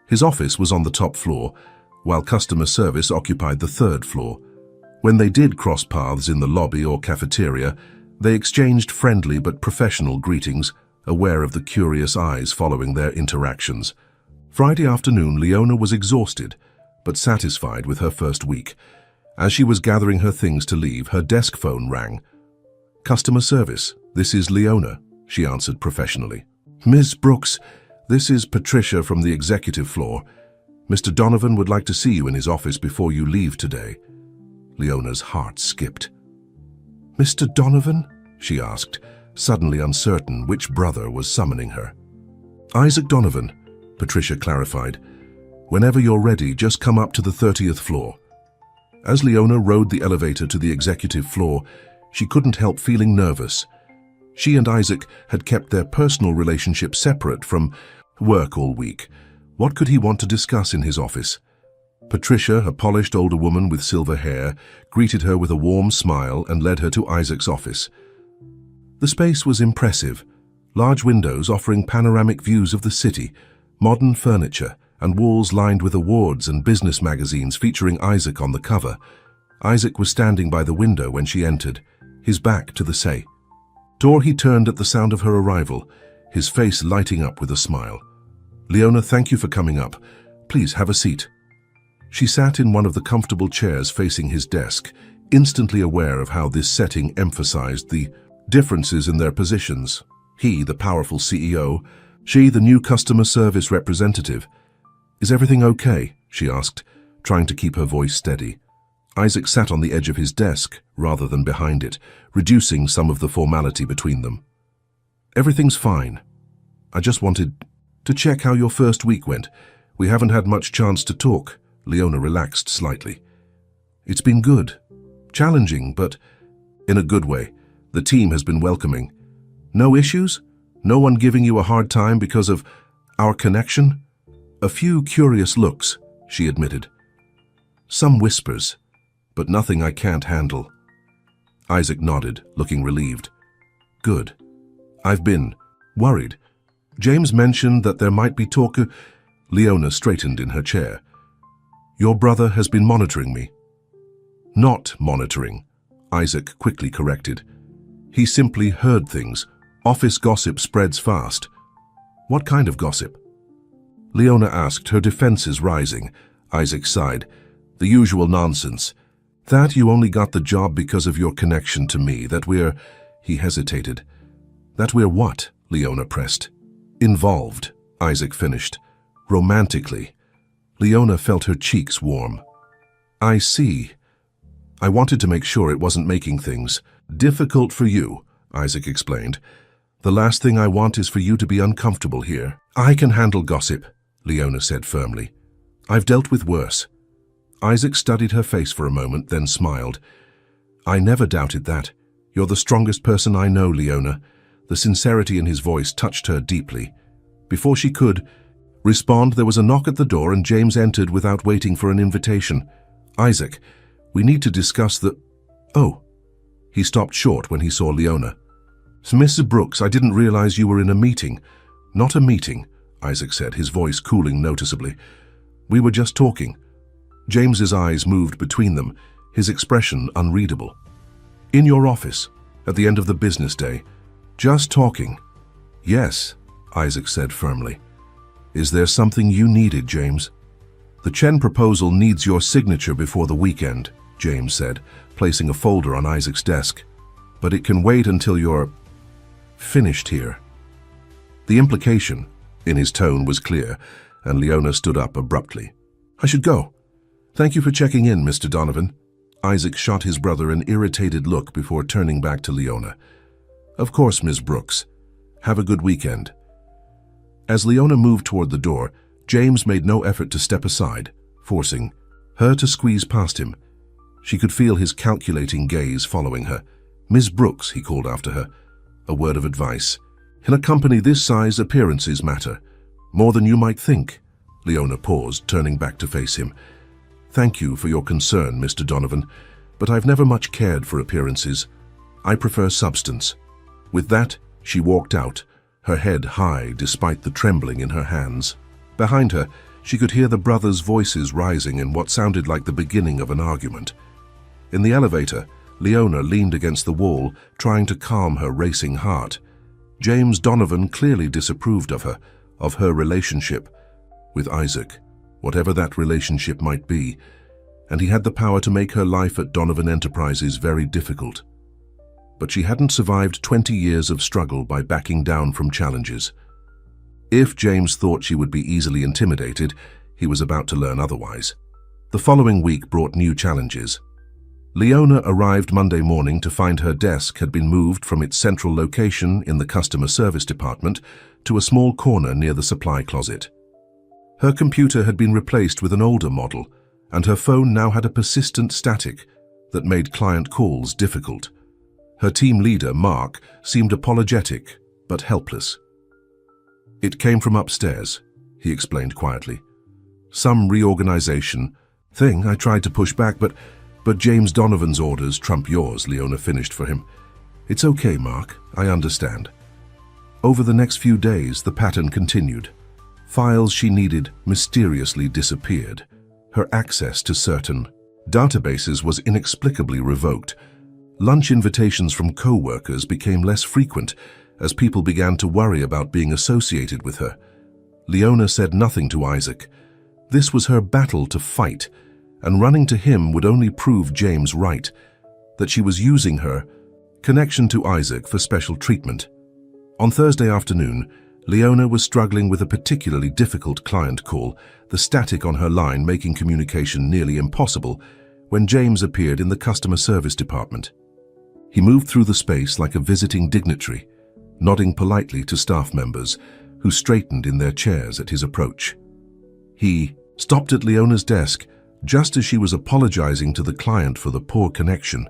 His office was on the top floor, while customer service occupied the third floor. When they did cross paths in the lobby or cafeteria, they exchanged friendly but professional greetings, aware of the curious eyes following their interactions. Friday afternoon, Leona was exhausted, but satisfied with her first week. As she was gathering her things to leave, her desk phone rang. "Customer service, this is Leona," she answered professionally. "Ms. Brooks, this is Patricia from the executive floor. Mr. Donovan would like to see you in his office before you leave today." Leona's heart skipped. "Mr. Donovan?" she asked, suddenly uncertain which brother was summoning her. "Isaac Donovan," Patricia clarified. "Whenever you're ready, just come up to the 30th floor." As Leona rode the elevator to the executive floor, she couldn't help feeling nervous. She and Isaac had kept their personal relationship separate from work all week. What could he want to discuss in his office? Patricia, a polished older woman with silver hair, greeted her with a warm smile and led her to Isaac's office. The space was impressive. Large windows offering panoramic views of the city, modern furniture, and walls lined with awards and business magazines featuring Isaac on the cover. Isaac was standing by the window when she entered, his back to the door. He turned at the sound of her arrival, his face lighting up with a smile. "Leona, thank you for coming up. Please have a seat." She sat in one of the comfortable chairs facing his desk, instantly aware of how this setting emphasized the differences in their positions. He, the powerful CEO, she, the new customer service representative. "Is everything okay?" she asked, trying to keep her voice steady. Isaac sat on the edge of his desk rather than behind it, reducing some of the formality between them. "Everything's fine. I just wanted to check how your first week went. We haven't had much chance to talk." Leona relaxed slightly. "It's been good. Challenging, but in a good way. The team has been welcoming. No issues? No one giving you a hard time because of our connection?" "A few curious looks," she admitted. "Some whispers, but nothing I can't handle." Isaac nodded, looking relieved. "Good. I've been worried. James mentioned that there might be talk." Leona straightened in her chair. "Your brother has been monitoring me." "Not monitoring," Isaac quickly corrected. "He simply heard things. Office gossip spreads fast." "What kind of gossip?" Leona asked, her defenses rising. Isaac sighed. "The usual nonsense. That you only got the job because of your connection to me, that we're—" He hesitated. "That we're what?" Leona pressed. "Involved," Isaac finished. "Romantically." Leona felt her cheeks warm. "I see. I wanted to make sure it wasn't making things difficult for you," Isaac explained. "The last thing I want is for you to be uncomfortable here." "I can handle gossip," Leona said firmly. "I've dealt with worse." Isaac studied her face for a moment, then smiled. "I never doubted that. You're the strongest person I know, Leona." The sincerity in his voice touched her deeply. Before she could respond, there was a knock at the door and James entered without waiting for an invitation. "Isaac, we need to discuss the—" "Oh." He stopped short when he saw Leona. "Mrs. Brooks, I didn't realize you were in a meeting." "Not a meeting," Isaac said, his voice cooling noticeably. "We were just talking." James's eyes moved between them, his expression unreadable. "In your office, at the end of the business day. Just talking." "Yes," Isaac said firmly. "Is there something you needed, James?" "The Chen proposal needs your signature before the weekend," James said, placing a folder on Isaac's desk. "But it can wait until you're finished here." The implication in his tone was clear, and Leona stood up abruptly. "I should go. Thank you for checking in, Mr. Donovan." Isaac shot his brother an irritated look before turning back to Leona. "Of course, Ms. Brooks. Have a good weekend." As Leona moved toward the door, James made no effort to step aside, forcing her to squeeze past him. She could feel his calculating gaze following her. "Ms. Brooks," he called after her. A word of advice. "In a company this size, appearances matter. More than you might think." Leona paused, turning back to face him. Thank you for your concern, Mr. Donovan, but I've never much cared for appearances. I prefer substance. With that, she walked out, her head high despite the trembling in her hands. Behind her, she could hear the brothers' voices rising in what sounded like the beginning of an argument. In the elevator, Leona leaned against the wall, trying to calm her racing heart. James Donovan clearly disapproved of her relationship with Isaac, whatever that relationship might be, and he had the power to make her life at Donovan Enterprises very difficult. But she hadn't survived 20 years of struggle by backing down from challenges. If James thought she would be easily intimidated, he was about to learn otherwise. The following week brought new challenges. Leona arrived Monday morning to find her desk had been moved from its central location in the customer service department to a small corner near the supply closet. Her computer had been replaced with an older model, and her phone now had a persistent static that made client calls difficult. Her team leader, Mark, seemed apologetic but helpless. It came from upstairs, he explained quietly. Some reorganization thing I tried to push back, but James Donovan's orders trump yours, Leona finished for him. It's okay, Mark, I understand. Over the next few days, the pattern continued. Files she needed mysteriously disappeared. Her access to certain databases was inexplicably revoked. Lunch invitations from co-workers became less frequent as people began to worry about being associated with her. Leona said nothing to Isaac. This was her battle to fight, and running to him would only prove James right, that she was using her connection to Isaac for special treatment. On Thursday afternoon, Leona was struggling with a particularly difficult client call, the static on her line making communication nearly impossible, when James appeared in the customer service department. He moved through the space like a visiting dignitary, nodding politely to staff members who straightened in their chairs at his approach. He stopped at Leona's desk just as she was apologizing to the client for the poor connection.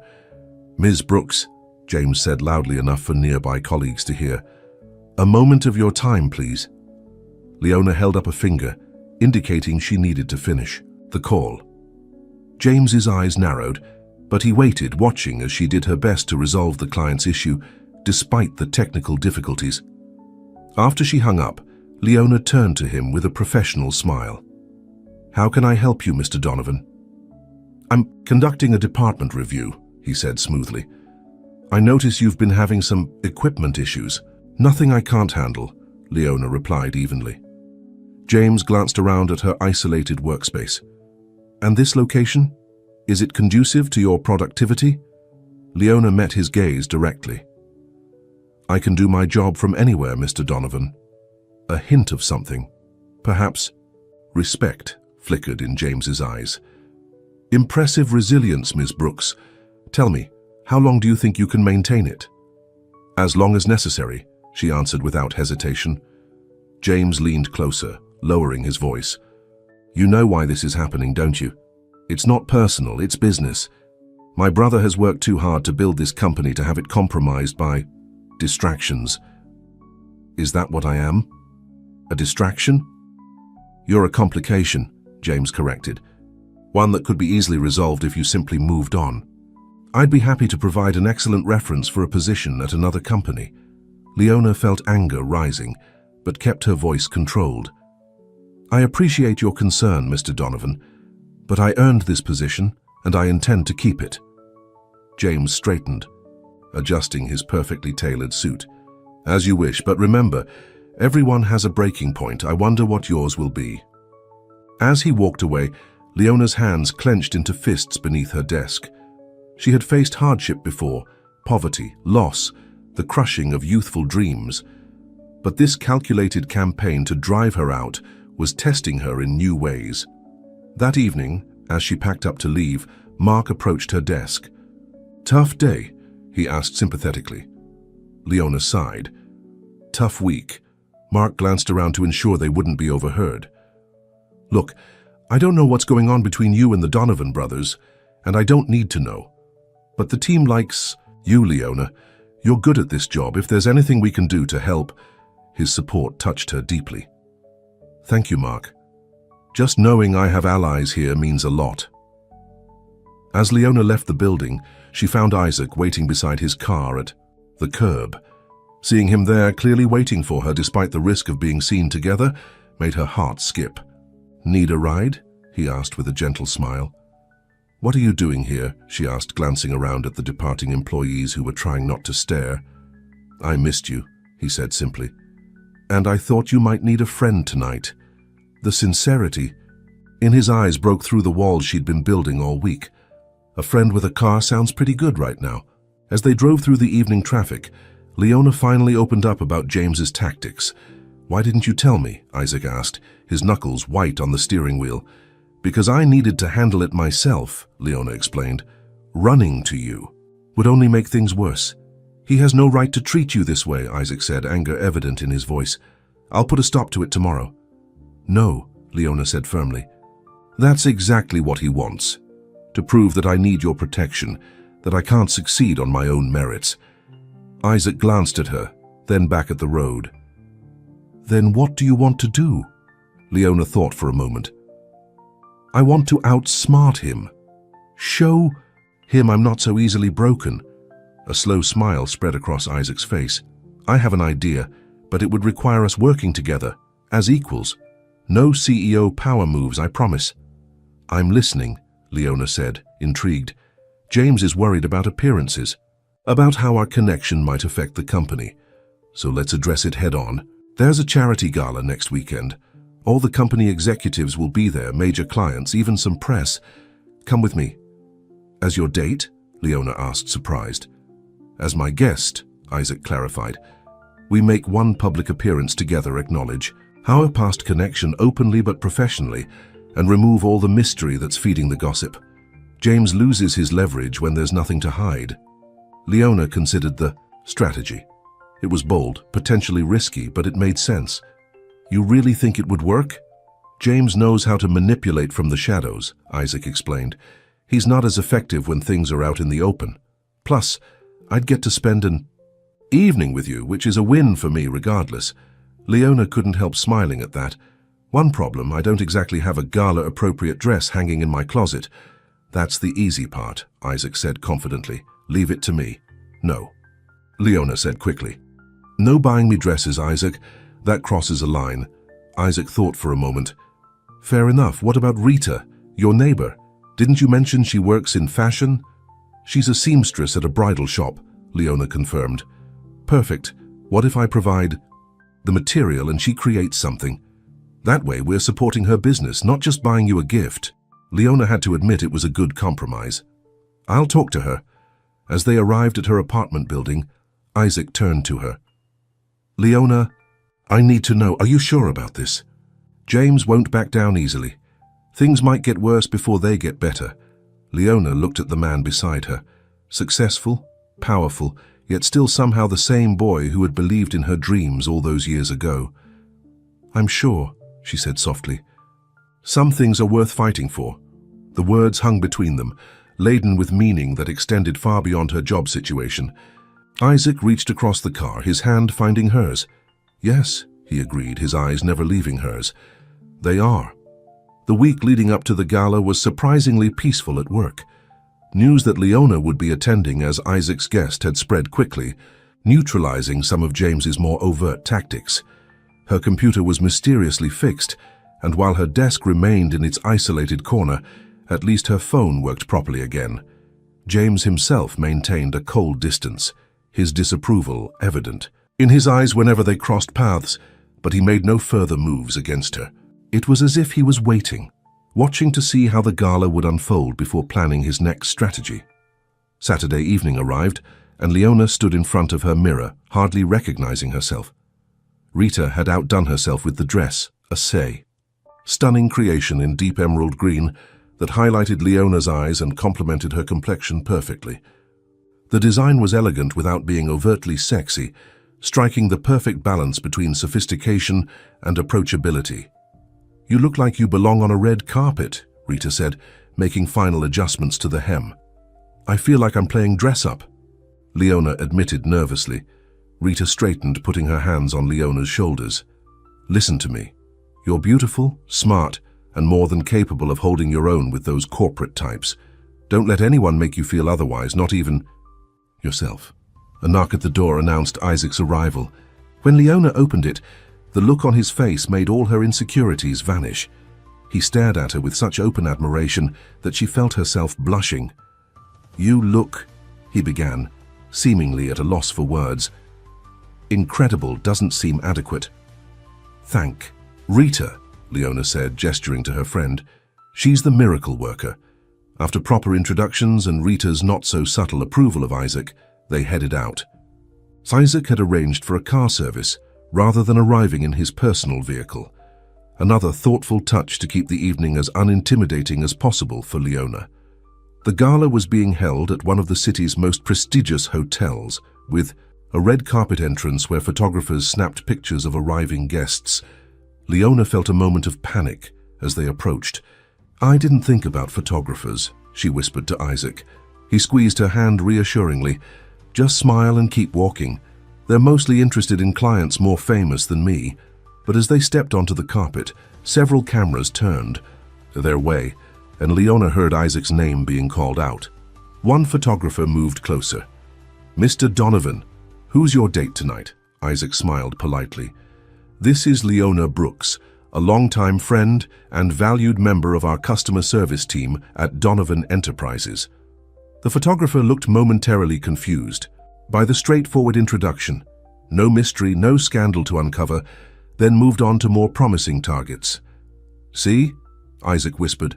"Ms. Brooks," James said loudly enough for nearby colleagues to hear, "a moment of your time, please." Leona held up a finger, indicating she needed to finish the call. James's eyes narrowed, but he waited, watching as she did her best to resolve the client's issue, despite the technical difficulties. After she hung up, Leona turned to him with a professional smile. "How can I help you, Mr. Donovan?" "I'm conducting a department review," he said smoothly. "I notice you've been having some equipment issues." "Nothing I can't handle," Leona replied evenly. James glanced around at her isolated workspace. "And this location? Is it conducive to your productivity?" Leona met his gaze directly. "I can do my job from anywhere, Mr. Donovan." A hint of something, perhaps respect, flickered in James's eyes. "Impressive resilience, Ms. Brooks. Tell me, how long do you think you can maintain it?" "As long as necessary," she answered without hesitation. James leaned closer, lowering his voice. "You know why this is happening, don't you? It's not personal, it's business. My brother has worked too hard to build this company to have it compromised by distractions." "Is that what I am? A distraction?" "You're a complication," James corrected. "One that could be easily resolved if you simply moved on. I'd be happy to provide an excellent reference for a position at another company." Leona felt anger rising, but kept her voice controlled. "I appreciate your concern, Mr. Donovan, but I earned this position, and I intend to keep it." James straightened, adjusting his perfectly tailored suit. "As you wish, but remember, everyone has a breaking point. I wonder what yours will be." As he walked away, Leona's hands clenched into fists beneath her desk. She had faced hardship before, poverty, loss, the crushing of youthful dreams. But this calculated campaign to drive her out was testing her in new ways. That evening, as she packed up to leave, Mark approached her desk. "Tough day?" he asked sympathetically. Leona sighed. "Tough week." Mark glanced around to ensure they wouldn't be overheard. "Look, I don't know what's going on between you and the Donovan brothers, and I don't need to know. But the team likes you, Leona. You're good at this job. If there's anything we can do to help..." His support touched her deeply. "Thank you, Mark. Just knowing I have allies here means a lot. As Leona left the building, she found Isaac waiting beside his car at the curb. Seeing him there, clearly waiting for her despite the risk of being seen together, made her heart skip. "Need a ride?" he asked with a gentle smile. "What are you doing here?" she asked, glancing around at the departing employees who were trying not to stare. "I missed you," he said simply. "And I thought you might need a friend tonight." The sincerity in his eyes broke through the walls she'd been building all week. A friend with a car sounds pretty good right now. As they drove through the evening traffic, Leona finally opened up about James's tactics. "Why didn't you tell me?" Isaac asked, his knuckles white on the steering wheel. "Because I needed to handle it myself," Leona explained. "Running to you would only make things worse." "He has no right to treat you this way," Isaac said, anger evident in his voice. "I'll put a stop to it tomorrow." "No," Leona said firmly. "That's exactly what he wants. To prove that I need your protection, that I can't succeed on my own merits." Isaac glanced at her, then back at the road. "Then what do you want to do?" Leona thought for a moment. "I want to outsmart him. Show him I'm not so easily broken." A slow smile spread across Isaac's face. "I have an idea, but it would require us working together, as equals. No CEO power moves, I promise." "I'm listening," Leona said, intrigued. "James is worried about appearances, about how our connection might affect the company. So let's address it head on. There's a charity gala next weekend. All the company executives will be there, major clients, even some press. Come with me." "As your date?" Leona asked, surprised. "As my guest," Isaac clarified. "We make one public appearance together, acknowledge our past connection openly but professionally, and remove all the mystery that's feeding the gossip. James loses his leverage when there's nothing to hide." Leona considered the strategy. It was bold, potentially risky, but it made sense. "You really think it would work?" "James knows how to manipulate from the shadows," Isaac explained. "He's not as effective when things are out in the open. Plus, I'd get to spend an evening with you, which is a win for me regardless." Leona couldn't help smiling at that. "One problem, I don't exactly have a gala-appropriate dress hanging in my closet." "That's the easy part," Isaac said confidently. "Leave it to me." "No," Leona said quickly. "No buying me dresses, Isaac. That crosses a line." Isaac thought for a moment. "Fair enough. What about Rita, your neighbor? Didn't you mention she works in fashion?" "She's a seamstress at a bridal shop," Leona confirmed. "Perfect. What if I provide the material and she creates something? That way we're supporting her business, not just buying you a gift." Leona had to admit it was a good compromise. "I'll talk to her." As they arrived at her apartment building, Isaac turned to her. "Leona, I need to know, are you sure about this? James won't back down easily. Things might get worse before they get better." Leona looked at the man beside her. Successful, powerful, yet still somehow the same boy who had believed in her dreams all those years ago. "I'm sure," she said softly. "Some things are worth fighting for." The words hung between them, laden with meaning that extended far beyond her job situation. Isaac reached across the car, his hand finding hers. "Yes," he agreed, his eyes never leaving hers. "They are." The week leading up to the gala was surprisingly peaceful at work. News that Leona would be attending as Isaac's guest had spread quickly, neutralizing some of James's more overt tactics. Her computer was mysteriously fixed, and while her desk remained in its isolated corner, at least her phone worked properly again. James himself maintained a cold distance, his disapproval evident in his eyes whenever they crossed paths, but he made no further moves against her. It was as if he was waiting, watching to see how the gala would unfold before planning his next strategy. Saturday evening arrived, and Leona stood in front of her mirror, hardly recognizing herself. Rita had outdone herself with the dress, a stunning creation in deep emerald green that highlighted Leona's eyes and complemented her complexion perfectly. The design was elegant without being overtly sexy, striking the perfect balance between sophistication and approachability. "You look like you belong on a red carpet," Rita said, making final adjustments to the hem. "I feel like I'm playing dress-up," Leona admitted nervously. Rita straightened, putting her hands on Leona's shoulders. "Listen to me. You're beautiful, smart, and more than capable of holding your own with those corporate types. Don't let anyone make you feel otherwise, not even yourself. A knock at the door announced Isaac's arrival. When Leona opened it, the look on his face made all her insecurities vanish. He stared at her with such open admiration that she felt herself blushing. "You look," he began, seemingly at a loss for words. "Incredible doesn't seem adequate." "Thank Rita," Leona said, gesturing to her friend. "She's the miracle worker." After proper introductions and Rita's not-so-subtle approval of Isaac, they headed out. Isaac had arranged for a car service rather than arriving in his personal vehicle. Another thoughtful touch to keep the evening as unintimidating as possible for Leona. The gala was being held at one of the city's most prestigious hotels, with a red carpet entrance where photographers snapped pictures of arriving guests. Leona felt a moment of panic as they approached. "I didn't think about photographers," she whispered to Isaac. He squeezed her hand reassuringly. "Just smile and keep walking. They're mostly interested in clients more famous than me." But as they stepped onto the carpet, several cameras turned their way, and Leona heard Isaac's name being called out. One photographer moved closer. "Mr. Donovan, who's your date tonight?" Isaac smiled politely. "This is Leona Brooks, a longtime friend and valued member of our customer service team at Donovan Enterprises." The photographer looked momentarily confused by the straightforward introduction. No mystery, no scandal to uncover, then moved on to more promising targets. "See?" Isaac whispered.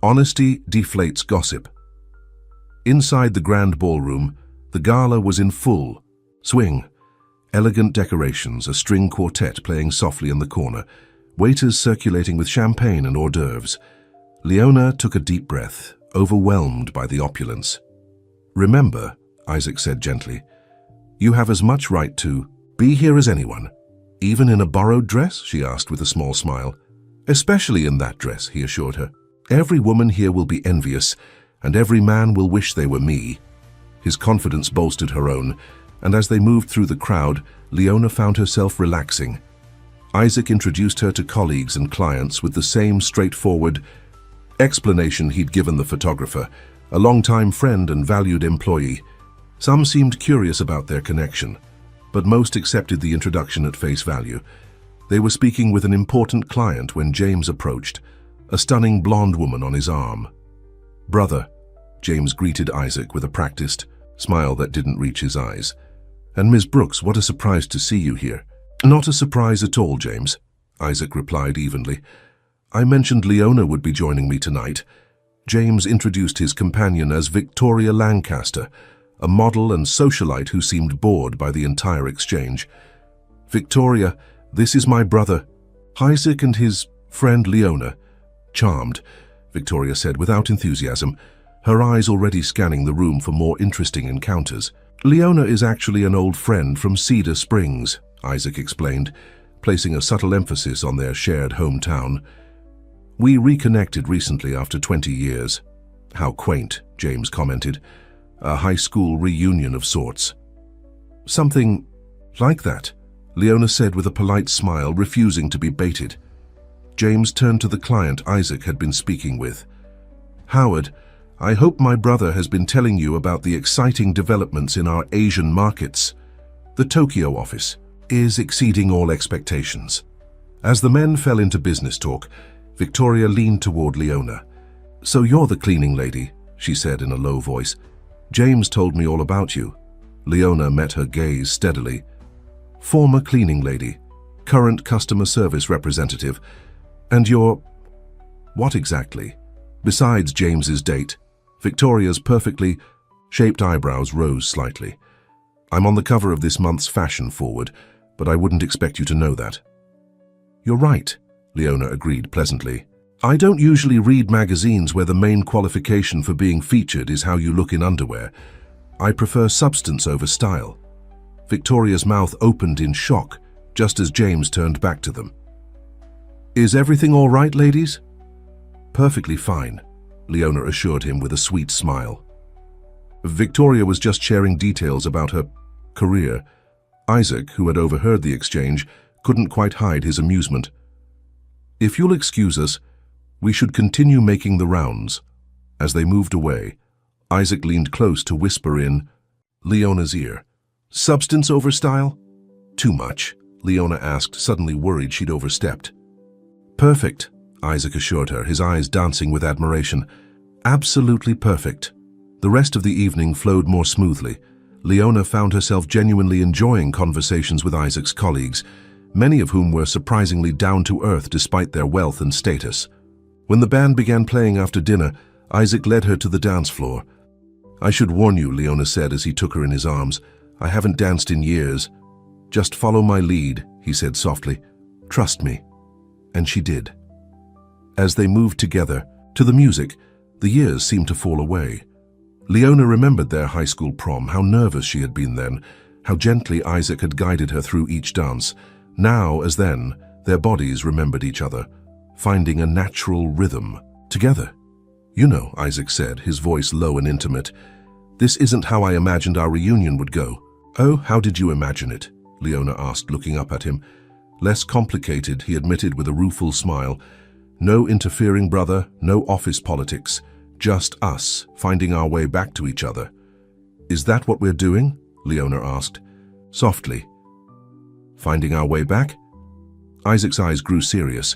"Honesty deflates gossip." Inside the grand ballroom, the gala was in full swing. Elegant decorations, a string quartet playing softly in the corner, waiters circulating with champagne and hors d'oeuvres. Leona took a deep breath, overwhelmed by the opulence. "Remember," Isaac said gently, "you have as much right to be here as anyone." "Even in a borrowed dress?" she asked with a small smile. "Especially in that dress," he assured her. "Every woman here will be envious, and every man will wish they were me." His confidence bolstered her own, and as they moved through the crowd, Leona found herself relaxing. Isaac introduced her to colleagues and clients with the same straightforward explanation he'd given the photographer, a longtime friend and valued employee. Some seemed curious about their connection, but most accepted the introduction at face value. They were speaking with an important client when James approached, a stunning blonde woman on his arm. "Brother," James greeted Isaac with a practiced smile that didn't reach his eyes. "And Ms. Brooks, what a surprise to see you here." "Not a surprise at all, James," Isaac replied evenly. "I mentioned Leona would be joining me tonight." James introduced his companion as Victoria Lancaster, a model and socialite who seemed bored by the entire exchange. "Victoria, this is my brother, Isaac, and his friend Leona." "Charmed," Victoria said without enthusiasm, her eyes already scanning the room for more interesting encounters. "Leona is actually an old friend from Cedar Springs," Isaac explained, placing a subtle emphasis on their shared hometown. "We reconnected recently after 20 years. "How quaint," James commented. "A high school reunion of sorts." "Something like that," Leona said with a polite smile, refusing to be baited. James turned to the client Isaac had been speaking with. "Howard, I hope my brother has been telling you about the exciting developments in our Asian markets. The Tokyo office is exceeding all expectations." As the men fell into business talk, Victoria leaned toward Leona. "So you're the cleaning lady," she said in a low voice. "James told me all about you." Leona met her gaze steadily. "Former cleaning lady, current customer service representative, and you're... what exactly?" Besides James's date, Victoria's perfectly shaped eyebrows rose slightly. "I'm on the cover of this month's Fashion Forward, but I wouldn't expect you to know that." "You're right," Leona agreed pleasantly. "I don't usually read magazines where the main qualification for being featured is how you look in underwear. I prefer substance over style." Victoria's mouth opened in shock, just as James turned back to them. "Is everything all right, ladies?" "Perfectly fine," Leona assured him with a sweet smile. Victoria was just sharing details about her career. Isaac, who had overheard the exchange, couldn't quite hide his amusement. "If you'll excuse us, We should continue making the rounds. As they moved away, Isaac leaned close to whisper in Leona's ear. Substance over style? Too much, Leona asked, suddenly worried she'd overstepped. Perfect, Isaac assured her, his eyes dancing with admiration. Absolutely perfect. The rest of the evening flowed more smoothly. Leona found herself genuinely enjoying conversations with Isaac's colleagues, many of whom were surprisingly down-to-earth despite their wealth and status. When the band began playing after dinner, Isaac led her to the dance floor. I should warn you, Leona said as he took her in his arms. I haven't danced in years. Just follow my lead, he said softly. Trust me. And she did. As they moved together, to the music, the years seemed to fall away. Leona remembered their high school prom, how nervous she had been then, how gently Isaac had guided her through each dance. Now, as then, their bodies remembered each other, finding a natural rhythm together. You know, Isaac said, his voice low and intimate, this isn't how I imagined our reunion would go. Oh, how did you imagine it? Leona asked, looking up at him. Less complicated, he admitted with a rueful smile. No interfering brother, no office politics. Just us, finding our way back to each other. Is that what we're doing? Leona asked, softly. Finding our way back? Isaac's eyes grew serious.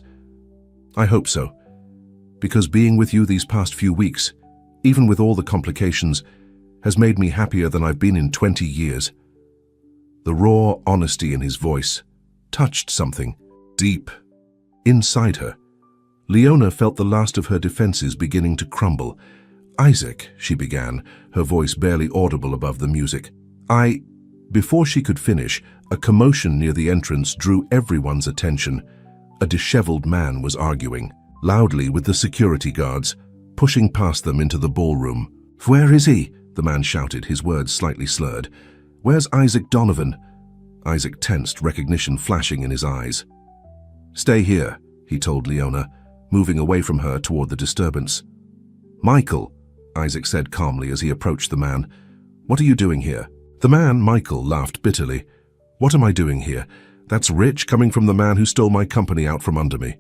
I hope so. Because being with you these past few weeks, even with all the complications, has made me happier than I've been in 20 years. The raw honesty in his voice touched something deep inside her. Leona felt the last of her defenses beginning to crumble. Isaac, she began, her voice barely audible above the music. Before she could finish, a commotion near the entrance drew everyone's attention. A disheveled man was arguing, loudly with the security guards, pushing past them into the ballroom. Where is he? The man shouted, his words slightly slurred. Where's Isaac Donovan? Isaac tensed, recognition flashing in his eyes. Stay here, he told Leona, moving away from her toward the disturbance. Michael, Isaac said calmly as he approached the man. What are you doing here? The man, Michael, laughed bitterly. What am I doing here? That's rich coming from the man who stole my company out from under me.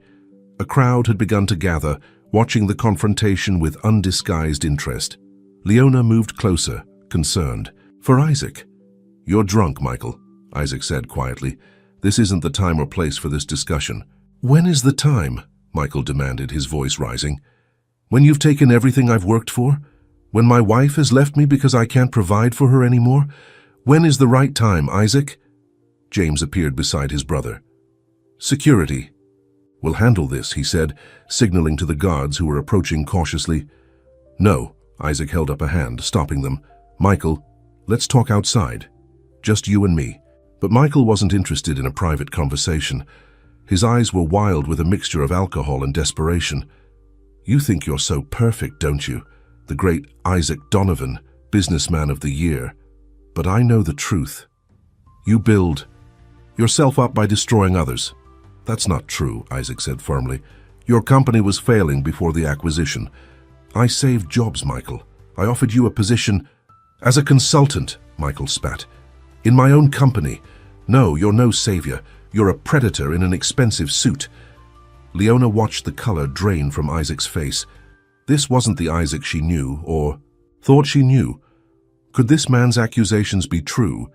A crowd had begun to gather, watching the confrontation with undisguised interest. Leona moved closer, concerned. For Isaac. You're drunk, Michael, Isaac said quietly. This isn't the time or place for this discussion. When is the time? Michael demanded, his voice rising. When you've taken everything I've worked for? When my wife has left me because I can't provide for her anymore? When is the right time, Isaac? James appeared beside his brother. Security. We'll handle this, he said, signaling to the guards who were approaching cautiously. No, Isaac held up a hand, stopping them. Michael, let's talk outside. Just you and me. But Michael wasn't interested in a private conversation. His eyes were wild with a mixture of alcohol and desperation. You think you're so perfect, don't you? The great Isaac Donovan, businessman of the year. But I know the truth. You build yourself up by destroying others. That's not true, Isaac said firmly. Your company was failing before the acquisition. I saved jobs, Michael. I offered you a position as a consultant, Michael spat. In my own company. No, you're no savior. You're a predator in an expensive suit. Leona watched the color drain from Isaac's face. This wasn't the Isaac she knew, or thought she knew. Could this man's accusations be true?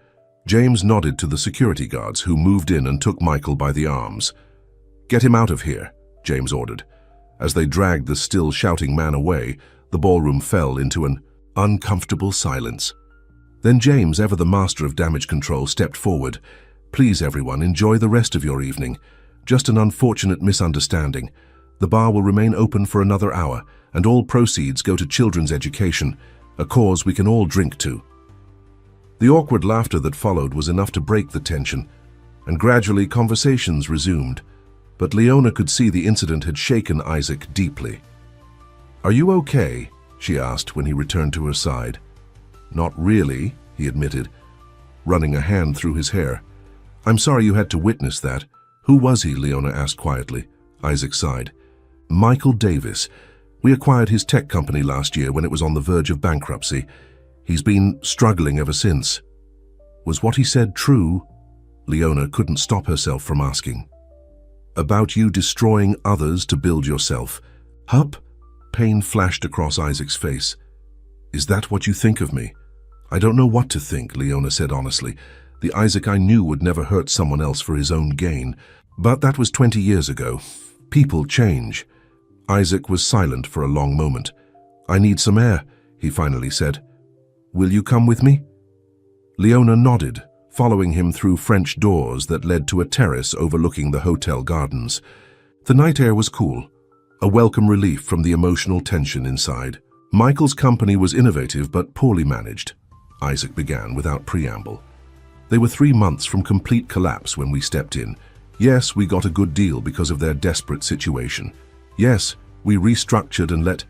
James nodded to the security guards, who moved in and took Michael by the arms. Get him out of here, James ordered. As they dragged the still shouting man away, the ballroom fell into an uncomfortable silence. Then James, ever the master of damage control, stepped forward. Please, everyone, enjoy the rest of your evening. Just an unfortunate misunderstanding. The bar will remain open for another hour, and all proceeds go to children's education, a cause we can all drink to. The awkward laughter that followed was enough to break the tension, and gradually conversations resumed. But Leona could see the incident had shaken Isaac deeply. Are you okay? She asked when he returned to her side. Not really, he admitted, running a hand through his hair. I'm sorry you had to witness that. Who was he? Leona asked quietly. Isaac sighed. Michael Davis. We acquired his tech company last year when it was on the verge of bankruptcy. He's been struggling ever since. Was what he said true? Leona couldn't stop herself from asking. About you destroying others to build yourself. Hup? Pain flashed across Isaac's face. Is that what you think of me? I don't know what to think, Leona said honestly. The Isaac I knew would never hurt someone else for his own gain. But that was 20 years ago. People change. Isaac was silent for a long moment. I need some air, he finally said. Will you come with me? Leona nodded, following him through French doors that led to a terrace overlooking the hotel gardens. The night air was cool, a welcome relief from the emotional tension inside. Michael's company was innovative but poorly managed, Isaac began without preamble. They were 3 months from complete collapse when we stepped in. Yes, we got a good deal because of their desperate situation. Yes, we restructured and let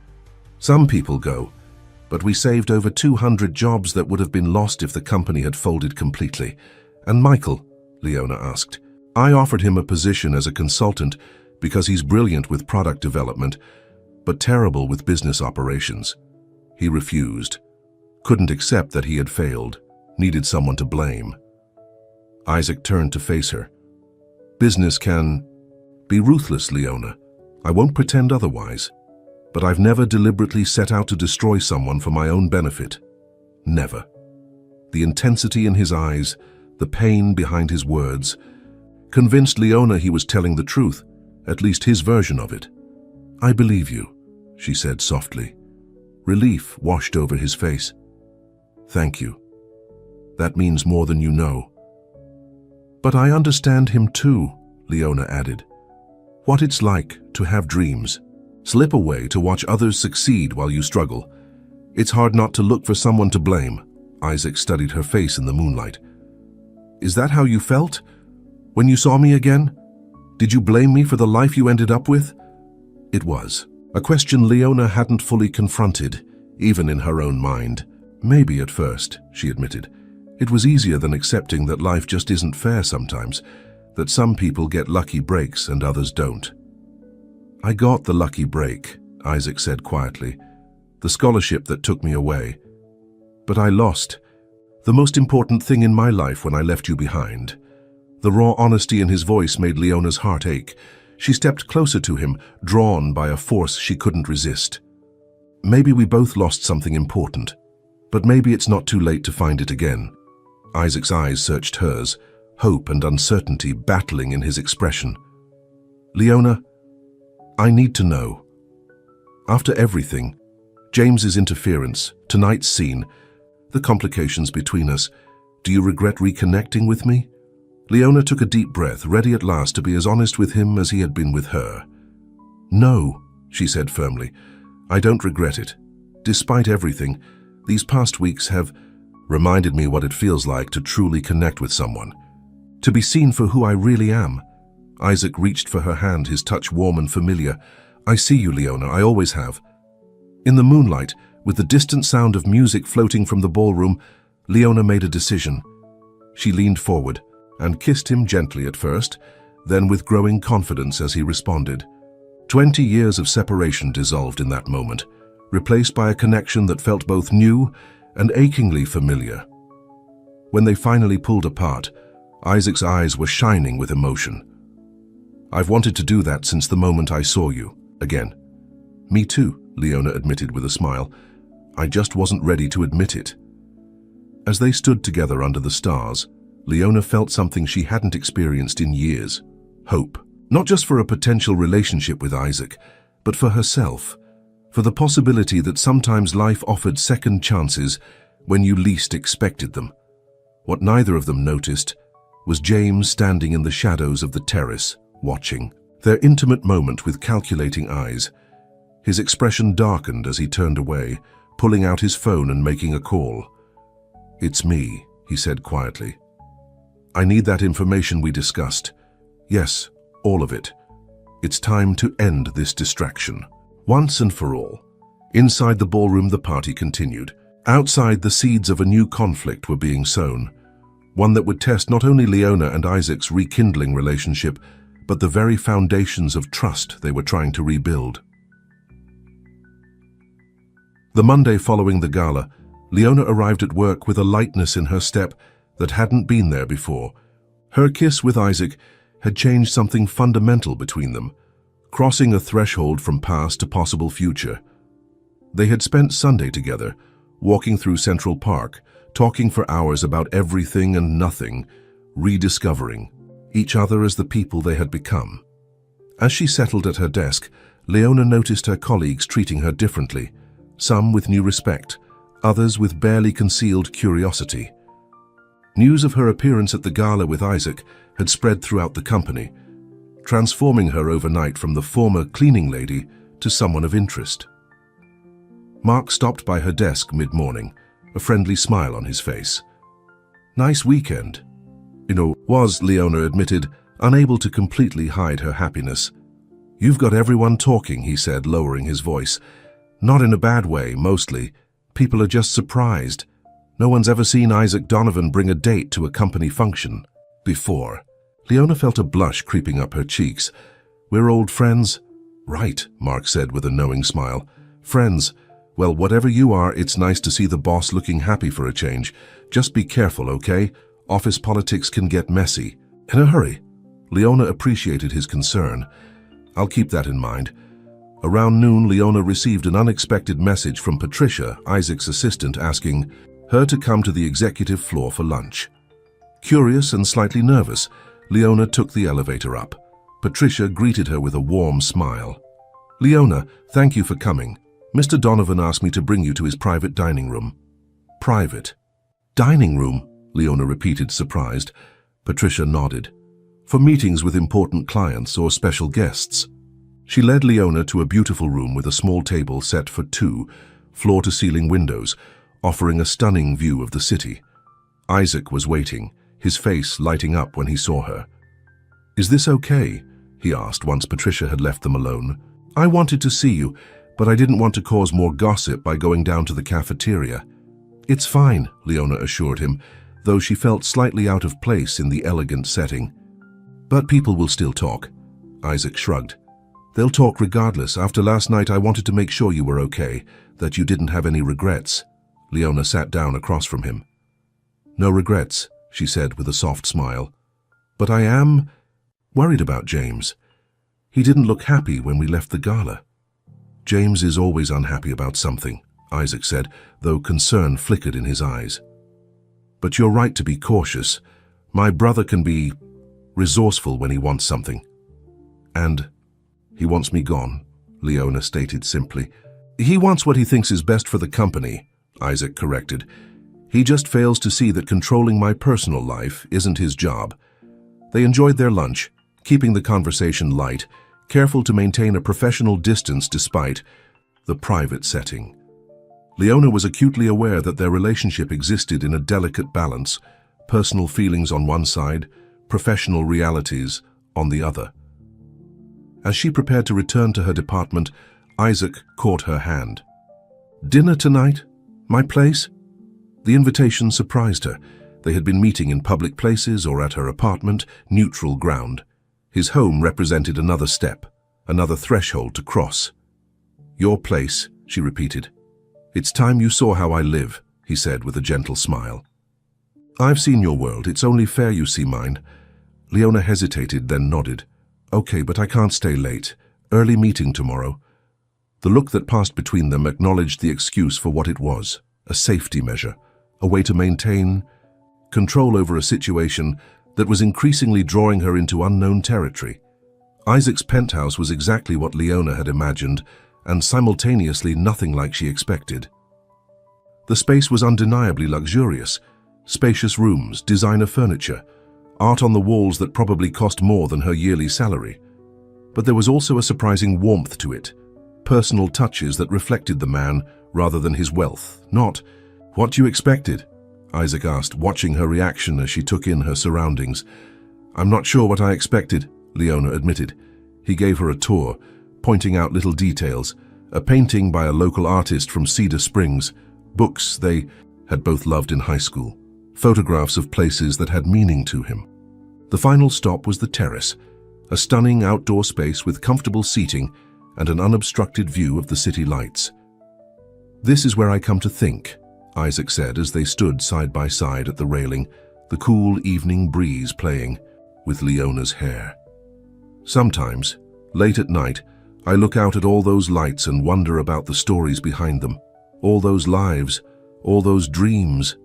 some people go, but we saved over 200 jobs that would have been lost if the company had folded completely. And Michael? Leona asked. I offered him a position as a consultant because he's brilliant with product development, but terrible with business operations. He refused. Couldn't accept that he had failed, needed someone to blame. Isaac turned to face her. Business can be ruthless, Leona. I won't pretend otherwise. But I've never deliberately set out to destroy someone for my own benefit. Never. The intensity in his eyes, the pain behind his words, convinced Leona he was telling the truth, at least his version of it. I believe you, she said softly. Relief washed over his face. Thank you. That means more than you know. But I understand him too, Leona added. What it's like to have dreams. Slip away to watch others succeed while you struggle. It's hard not to look for someone to blame. Isaac studied her face in the moonlight. Is that how you felt? When you saw me again? Did you blame me for the life you ended up with? It was. A question Leona hadn't fully confronted, even in her own mind. Maybe at first, she admitted. It was easier than accepting that life just isn't fair sometimes, that some people get lucky breaks and others don't. I got the lucky break, Isaac said quietly, the scholarship that took me away. But I lost the most important thing in my life when I left you behind. The raw honesty in his voice made Leona's heart ache. She stepped closer to him, drawn by a force she couldn't resist. Maybe we both lost something important, but maybe it's not too late to find it again. Isaac's eyes searched hers, hope and uncertainty battling in his expression. Leona, I need to know. After everything, James's interference, tonight's scene, the complications between us, do you regret reconnecting with me? Leona took a deep breath, ready at last to be as honest with him as he had been with her. No, she said firmly, I don't regret it. Despite everything, these past weeks have reminded me what it feels like to truly connect with someone. To be seen for who I really am. Isaac reached for her hand, his touch warm and familiar. I see you, Leona, I always have. In the moonlight, with the distant sound of music floating from the ballroom, Leona made a decision. She leaned forward and kissed him gently at first, then with growing confidence as he responded. 20 years of separation dissolved in that moment, replaced by a connection that felt both new and achingly familiar. When they finally pulled apart, Isaac's eyes were shining with emotion. I've wanted to do that since the moment I saw you, again. Me too, Leona admitted with a smile. I just wasn't ready to admit it. As they stood together under the stars, Leona felt something she hadn't experienced in years. Hope. Not just for a potential relationship with Isaac, but for herself. For the possibility that sometimes life offered second chances when you least expected them. What neither of them noticed was James standing in the shadows of the terrace, watching. Their intimate moment with calculating eyes. His expression darkened as he turned away, pulling out his phone and making a call. It's me, he said quietly. I need that information we discussed. Yes, all of it. It's time to end this distraction. Once and for all. Inside the ballroom, the party continued. Outside, the seeds of a new conflict were being sown. One that would test not only Leona and Isaac's rekindling relationship, but the very foundations of trust they were trying to rebuild. The Monday following the gala, Leona arrived at work with a lightness in her step that hadn't been there before. Her kiss with Isaac had changed something fundamental between them. crossing a threshold from past to possible future. They had spent Sunday together, walking through Central Park, talking for hours about everything and nothing, rediscovering each other as the people they had become. As she settled at her desk, Leona noticed her colleagues treating her differently, some with new respect, others with barely concealed curiosity. News of her appearance at the gala with Isaac had spread throughout the company, transforming her overnight from the former cleaning lady to someone of interest. Mark stopped by her desk mid-morning, a friendly smile on his face. "Nice weekend." Leona admitted, unable to completely hide her happiness. "You've got everyone talking," he said, lowering his voice. "Not in a bad way, mostly. People are just surprised. No one's ever seen Isaac Donovan bring a date to a company function before." Leona felt a blush creeping up her cheeks. "We're old friends?" "Right," Mark said with a knowing smile. "Friends. Well, whatever you are, it's nice to see the boss looking happy for a change. Just be careful, okay? Office politics can get messy." "In a hurry." Leona appreciated his concern. "I'll keep that in mind." Around noon, Leona received an unexpected message from Patricia, Isaac's assistant, asking her to come to the executive floor for lunch. Curious and slightly nervous, Leona took the elevator up. Patricia greeted her with a warm smile. "Leona, thank you for coming. Mr. Donovan asked me to bring you to his private dining room." "Private? Dining room?" Leona repeated, surprised. Patricia nodded. "For meetings with important clients or special guests." She led Leona to a beautiful room with a small table set for two, floor-to-ceiling windows, offering a stunning view of the city. Isaac was waiting, his face lighting up when he saw her. "Is this okay?" he asked once Patricia had left them alone. "I wanted to see you, but I didn't want to cause more gossip by going down to the cafeteria." "It's fine," Leona assured him, though she felt slightly out of place in the elegant setting. "But people will still talk." Isaac shrugged. "They'll talk regardless. After last night, I wanted to make sure you were okay, that you didn't have any regrets." Leona sat down across from him. "No regrets," she said with a soft smile. "But I am worried about James. He didn't look happy when we left the gala." "James is always unhappy about something," Isaac said, though concern flickered in his eyes. "But you're right to be cautious. My brother can be resourceful when he wants something. And he wants me gone," Leona stated simply. "He wants what he thinks is best for the company," Isaac corrected. "He just fails to see that controlling my personal life isn't his job." They enjoyed their lunch, keeping the conversation light, careful to maintain a professional distance despite the private setting. Leona was acutely aware that their relationship existed in a delicate balance, personal feelings on one side, professional realities on the other. As she prepared to return to her department, Isaac caught her hand. "Dinner tonight? My place?" The invitation surprised her. They had been meeting in public places or at her apartment, neutral ground. His home represented another step, another threshold to cross. "Your place," she repeated. "It's time you saw how I live," he said with a gentle smile. "I've seen your world. It's only fair you see mine." Leona hesitated, then nodded. "Okay, but I can't stay late. Early meeting tomorrow." The look that passed between them acknowledged the excuse for what it was, a safety measure, a way to maintain control over a situation that was increasingly drawing her into unknown territory. Isaac's penthouse was exactly what Leona had imagined, and simultaneously nothing like she expected. The space was undeniably luxurious. Spacious rooms, designer furniture, art on the walls that probably cost more than her yearly salary. But there was also a surprising warmth to it, personal touches that reflected the man rather than his wealth. Not what you expected, Isaac asked, watching her reaction as she took in her surroundings. "I'm not sure what I expected," Leona admitted. He gave her a tour, pointing out little details, a painting by a local artist from Cedar Springs, books they had both loved in high school, photographs of places that had meaning to him. The final stop was the terrace, a stunning outdoor space with comfortable seating and an unobstructed view of the city lights. "This is where I come to think," Isaac said as they stood side by side at the railing, the cool evening breeze playing with Leona's hair. "Sometimes," Late at night, I look out at all those lights and wonder about the stories behind them. All those lives, all those dreams,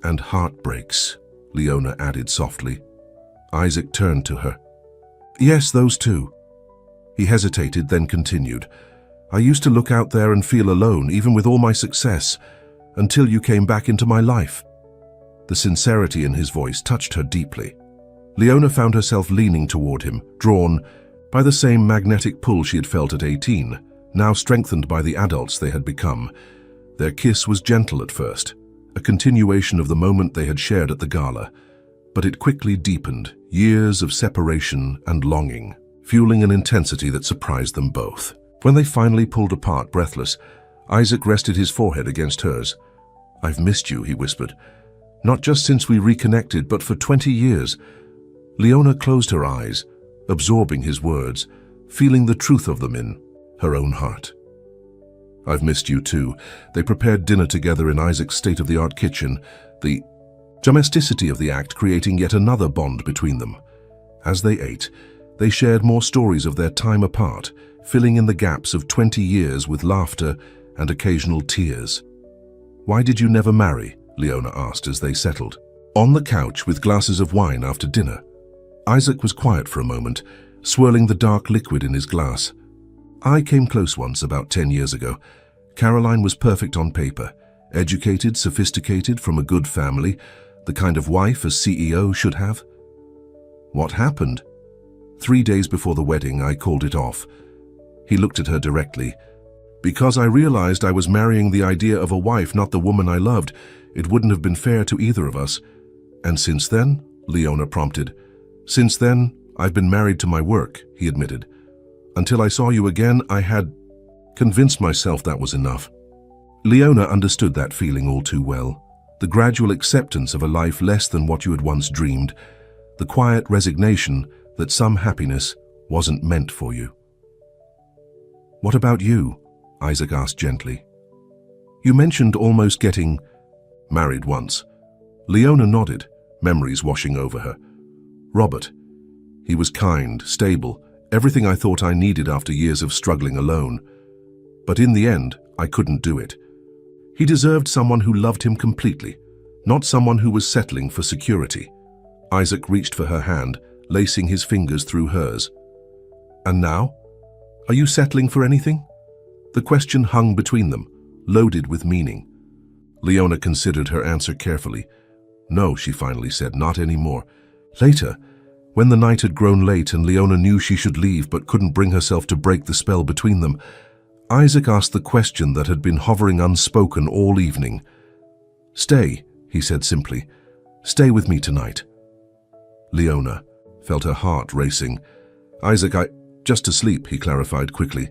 and heartbreaks, Leona added softly. Isaac turned to her. Yes, those too. He hesitated, then continued. I used to look out there and feel alone, even with all my success, until you came back into my life. The sincerity in his voice touched her deeply. Leona found herself leaning toward him, drawn by the same magnetic pull she had felt at 18, now strengthened by the adults they had become. Their kiss was gentle at first, a continuation of the moment they had shared at the gala, but it quickly deepened, years of separation and longing, fueling an intensity that surprised them both. When they finally pulled apart, breathless, Isaac rested his forehead against hers. I've missed you, he whispered. Not just since we reconnected, but for 20 years. Leona closed her eyes, absorbing his words, feeling the truth of them in her own heart. I've missed you too. They prepared dinner together in Isaac's state-of-the-art kitchen, the domesticity of the act creating yet another bond between them. As they ate, they shared more stories of their time apart, filling in the gaps of 20 years with laughter and occasional tears. Why did you never marry? Leona asked as they settled. On the couch with glasses of wine after dinner, Isaac was quiet for a moment, swirling the dark liquid in his glass. I came close once, about 10 years ago. Caroline was perfect on paper, educated, sophisticated, from a good family, the kind of wife a CEO should have. What happened? 3 days before the wedding, I called it off. He looked at her directly. Because I realized I was marrying the idea of a wife, not the woman I loved. It wouldn't have been fair to either of us. And since then, Leona prompted. Since then, I've been married to my work, he admitted. Until I saw you again, I had convinced myself that was enough. Leona understood that feeling all too well. The gradual acceptance of a life less than what you had once dreamed. The quiet resignation that some happiness wasn't meant for you. What about you? Isaac asked gently. You mentioned almost getting married once. Leona nodded, memories washing over her. Robert. He was kind, stable, everything I thought I needed after years of struggling alone. But in the end, I couldn't do it. He deserved someone who loved him completely, not someone who was settling for security. Isaac reached for her hand, lacing his fingers through hers. And now? Are you settling for anything? The question hung between them, loaded with meaning. Leona considered her answer carefully. No, she finally said, not anymore. Later, when the night had grown late and Leona knew she should leave but couldn't bring herself to break the spell between them, Isaac asked the question that had been hovering unspoken all evening. Stay, he said simply. Stay with me tonight. Leona felt her heart racing. Isaac, just to sleep, he clarified quickly.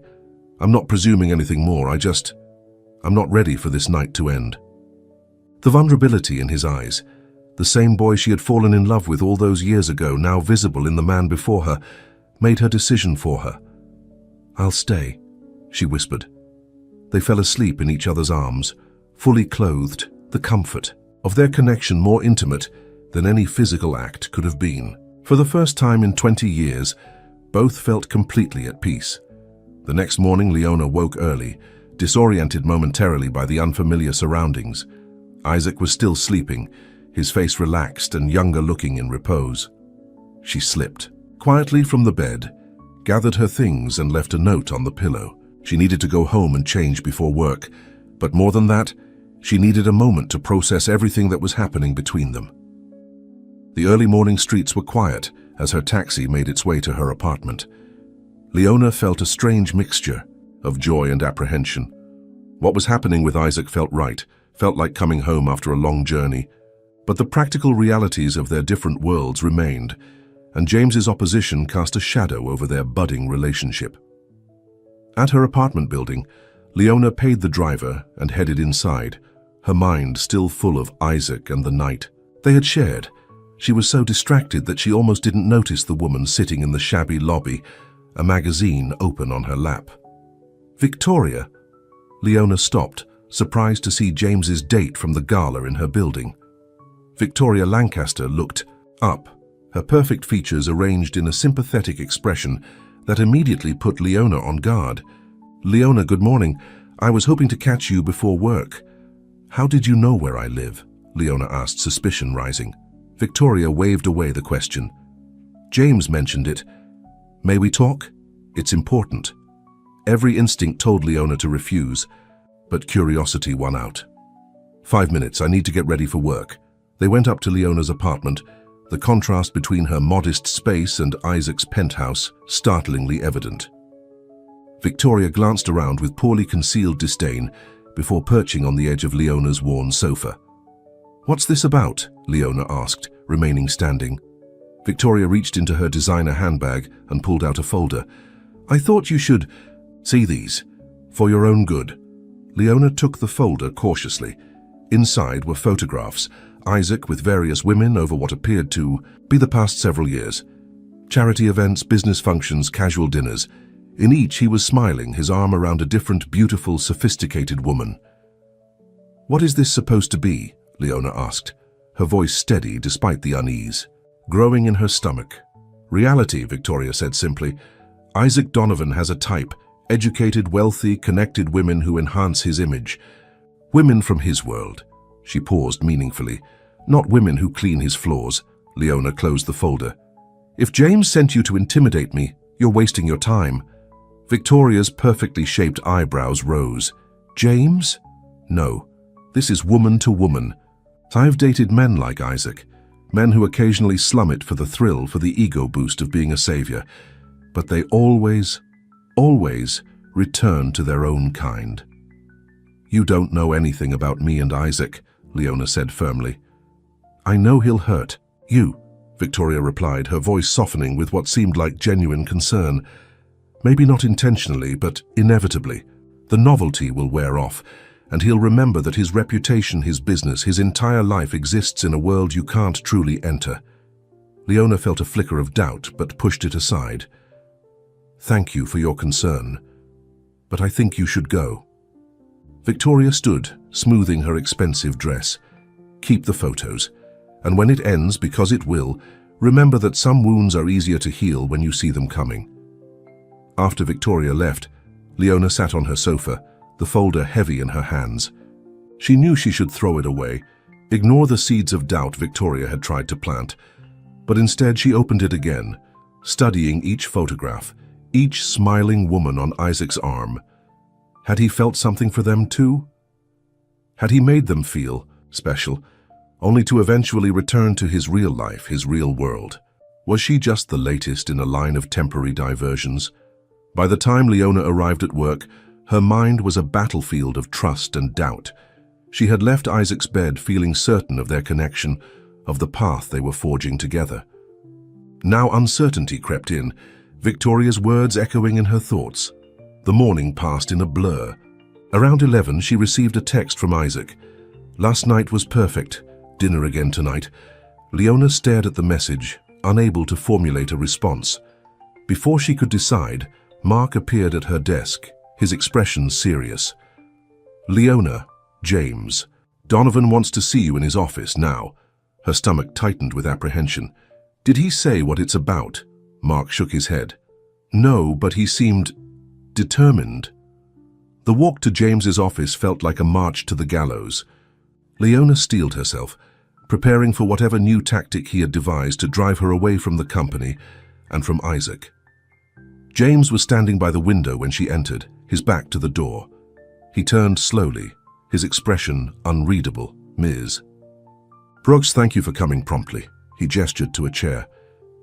I'm not presuming anything more, I'm not ready for this night to end. The vulnerability in his eyes, the same boy she had fallen in love with all those years ago, now visible in the man before her, made her decision for her. I'll stay, she whispered. They fell asleep in each other's arms, fully clothed, the comfort of their connection more intimate than any physical act could have been. For the first time in 20 years, both felt completely at peace. The next morning, Leona woke early, disoriented momentarily by the unfamiliar surroundings. Isaac was still sleeping, his face relaxed and younger looking in repose. She slipped quietly from the bed, gathered her things and left a note on the pillow. She needed to go home and change before work, but more than that, she needed a moment to process everything that was happening between them. The early morning streets were quiet as her taxi made its way to her apartment. Leona felt a strange mixture of joy and apprehension. What was happening with Isaac felt right, felt like coming home after a long journey. But the practical realities of their different worlds remained, and James's opposition cast a shadow over their budding relationship. At her apartment building, Leona paid the driver and headed inside, her mind still full of Isaac and the night they had shared. She was so distracted that she almost didn't notice the woman sitting in the shabby lobby, a magazine open on her lap. Victoria? Leona stopped, surprised to see James's date from the gala in her building. Victoria Lancaster looked up, her perfect features arranged in a sympathetic expression That immediately put Leona on guard. "Leona, good morning. I was hoping to catch you before work." "How did you know where I live?" Leona asked, suspicion rising. Victoria waved away the question. "James mentioned it. May we talk? It's important." Every instinct told Leona to refuse, but curiosity won out. "5 minutes, I need to get ready for work." They went up to Leona's apartment, the contrast between her modest space and Isaac's penthouse startlingly evident. Victoria glanced around with poorly concealed disdain before perching on the edge of Leona's worn sofa. "What's this about?" Leona asked, remaining standing. Victoria reached into her designer handbag and pulled out a folder. "I thought you should see these, for your own good." Leona took the folder cautiously. Inside were photographs, Isaac with various women over what appeared to be the past several years. Charity events, business functions, casual dinners. In each he was smiling, his arm around a different, beautiful, sophisticated woman. "What is this supposed to be?" Leona asked, her voice steady despite the unease growing in her stomach. "Reality," Victoria said simply. "Isaac Donovan has a type, educated, wealthy, connected women who enhance his image. Women from his world." She paused meaningfully. "Not women who clean his floors." Leona closed the folder. "If James sent you to intimidate me, you're wasting your time." Victoria's perfectly shaped eyebrows rose. "James? No. This is woman to woman. I've dated men like Isaac, men who occasionally slum it for the thrill, for the ego boost of being a savior. But they always return to their own kind." "You don't know anything about me and Isaac," Leona said firmly. "I know he'll hurt you," Victoria replied, her voice softening with what seemed like genuine concern. "Maybe not intentionally, but inevitably. The novelty will wear off, and he'll remember that his reputation, his business, his entire life exists in a world you can't truly enter." Leona felt a flicker of doubt, but pushed it aside. "Thank you for your concern, but I think you should go." Victoria stood, smoothing her expensive dress. "Keep the photos, and when it ends, because it will, remember that some wounds are easier to heal when you see them coming." After Victoria left, Leona sat on her sofa, the folder heavy in her hands. She knew she should throw it away, ignore the seeds of doubt Victoria had tried to plant, but instead she opened it again, studying each photograph, each smiling woman on Isaac's arm. Had he felt something for them too? Had he made them feel special, only to eventually return to his real life, his real world? Was she just the latest in a line of temporary diversions? By the time Leona arrived at work, her mind was a battlefield of trust and doubt. She had left Isaac's bed feeling certain of their connection, of the path they were forging together. Now uncertainty crept in, Victoria's words echoing in her thoughts. The morning passed in a blur. Around 11, she received a text from Isaac. "Last night was perfect. Dinner again tonight." Leona stared at the message, unable to formulate a response. Before she could decide, Mark appeared at her desk, his expression serious. "Leona, James. Donovan wants to see you in his office now." Her stomach tightened with apprehension. "Did he say what it's about?" Mark shook his head. "No, but he seemed determined." The walk to James's office felt like a march to the gallows. Leona steeled herself, preparing for whatever new tactic he had devised to drive her away from the company and from Isaac. James was standing by the window when she entered, his back to the door. He turned slowly, his expression unreadable. "Ms. Brooks, thank you for coming promptly." He gestured to a chair.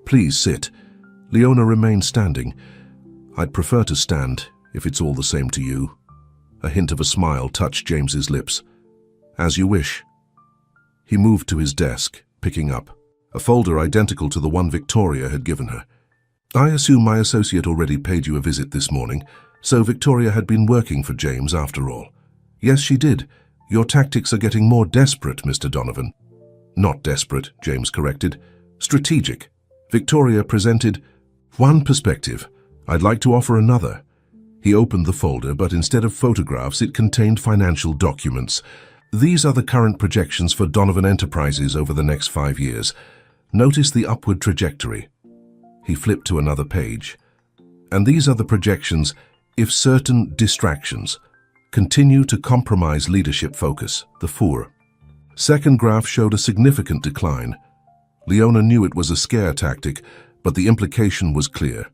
"Please sit." Leona remained standing. "I'd prefer to stand, if it's all the same to you." A hint of a smile touched James's lips. "As you wish." He moved to his desk, picking up a folder identical to the one Victoria had given her. "I assume my associate already paid you a visit this morning, so Victoria had been working for James after all." "Yes, she did. Your tactics are getting more desperate, Mr. Donovan." "Not desperate," James corrected. "Strategic." Victoria presented one perspective. "I'd like to offer another." He opened the folder, but instead of photographs, it contained financial documents. "These are the current projections for Donovan Enterprises over the next 5 years. Notice the upward trajectory." He flipped to another page. And these are the projections if certain distractions continue to compromise leadership focus, the four. Second graph showed a significant decline. Leona knew it was a scare tactic, but the implication was clear.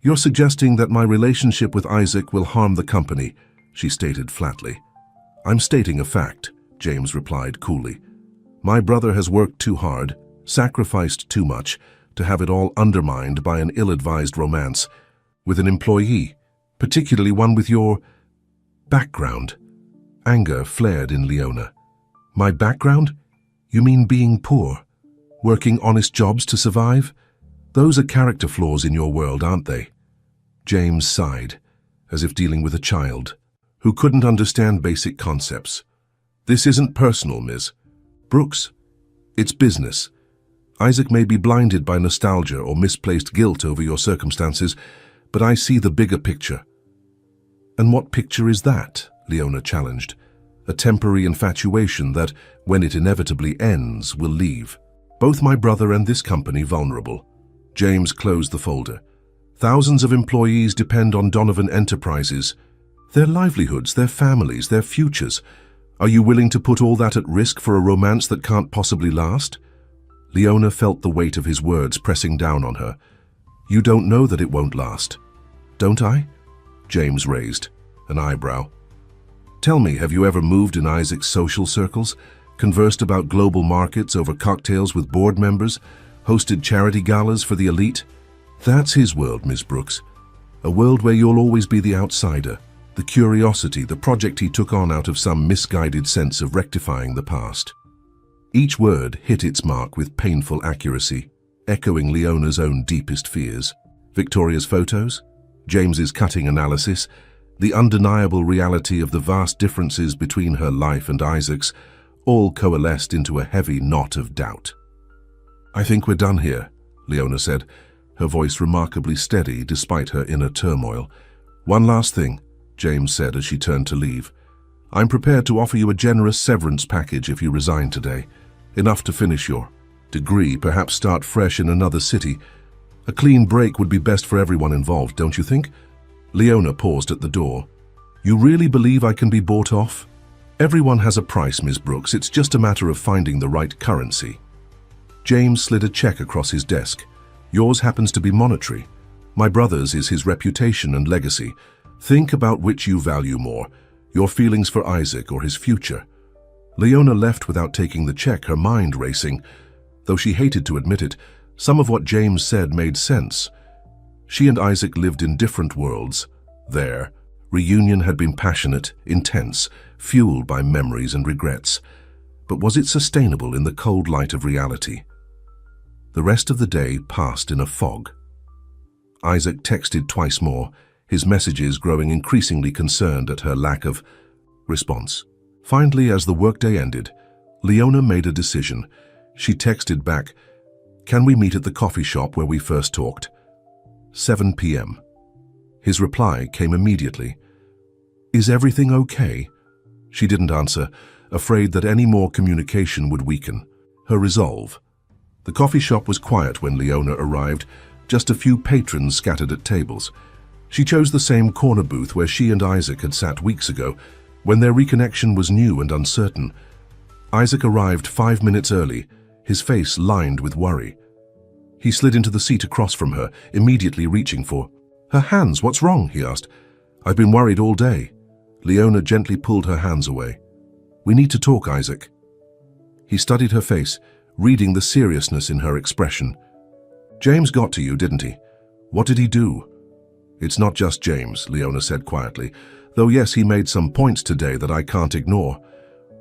"You're suggesting that my relationship with Isaac will harm the company," she stated flatly. "I'm stating a fact," James replied coolly. "My brother has worked too hard, sacrificed too much, to have it all undermined by an ill-advised romance with an employee, particularly one with your background." Anger flared in Leona. "My background? You mean being poor? Working honest jobs to survive? Those are character flaws in your world, aren't they?" James sighed, as if dealing with a child who couldn't understand basic concepts. "This isn't personal, Ms. Brooks. It's business. Isaac may be blinded by nostalgia or misplaced guilt over your circumstances, but I see the bigger picture." "And what picture is that?" Leona challenged. "A temporary infatuation that, when it inevitably ends, will leave both my brother and this company vulnerable." James closed the folder. "Thousands of employees depend on Donovan Enterprises. Their livelihoods, their families, their futures. Are you willing to put all that at risk for a romance that can't possibly last?" Leona felt the weight of his words pressing down on her. "You don't know that it won't last." "Don't I?" James raised an eyebrow. "Tell me, have you ever moved in Isaac's social circles, conversed about global markets over cocktails with board members, hosted charity galas for the elite? That's his world, Miss Brooks. A world where you'll always be the outsider, the curiosity, the project he took on out of some misguided sense of rectifying the past." Each word hit its mark with painful accuracy, echoing Leona's own deepest fears. Victoria's photos, James's cutting analysis, the undeniable reality of the vast differences between her life and Isaac's, all coalesced into a heavy knot of doubt. "I think we're done here," Leona said, her voice remarkably steady despite her inner turmoil. "One last thing," James said as she turned to leave. "I'm prepared to offer you a generous severance package if you resign today. Enough to finish your degree, perhaps start fresh in another city. A clean break would be best for everyone involved, don't you think?" Leona paused at the door. "You really believe I can be bought off?" "Everyone has a price, Ms. Brooks. It's just a matter of finding the right currency." James slid a check across his desk. "Yours happens to be monetary. My brother's is his reputation and legacy. Think about which you value more, your feelings for Isaac or his future." Leona left without taking the check, her mind racing. Though she hated to admit it, some of what James said made sense. She and Isaac lived in different worlds. Their reunion had been passionate, intense, fueled by memories and regrets. But was it sustainable in the cold light of reality? The rest of the day passed in a fog. Isaac texted twice more, his messages growing increasingly concerned at her lack of response. Finally, as the workday ended, Leona made a decision. She texted back, "Can we meet at the coffee shop where we first talked? 7 p.m. His reply came immediately. "Is everything okay?" She didn't answer, afraid that any more communication would weaken her resolve. The coffee shop was quiet when Leona arrived, just a few patrons scattered at tables. She chose the same corner booth where she and Isaac had sat weeks ago, when their reconnection was new and uncertain. Isaac arrived 5 minutes early, his face lined with worry. He slid into the seat across from her, immediately reaching for her hands. "What's wrong?" he asked. "I've been worried all day." Leona gently pulled her hands away. "We need to talk, Isaac." He studied her face, reading the seriousness in her expression. "James got to you, didn't he? What did he do?" "It's not just James," Leona said quietly. "Though yes, he made some points today that I can't ignore."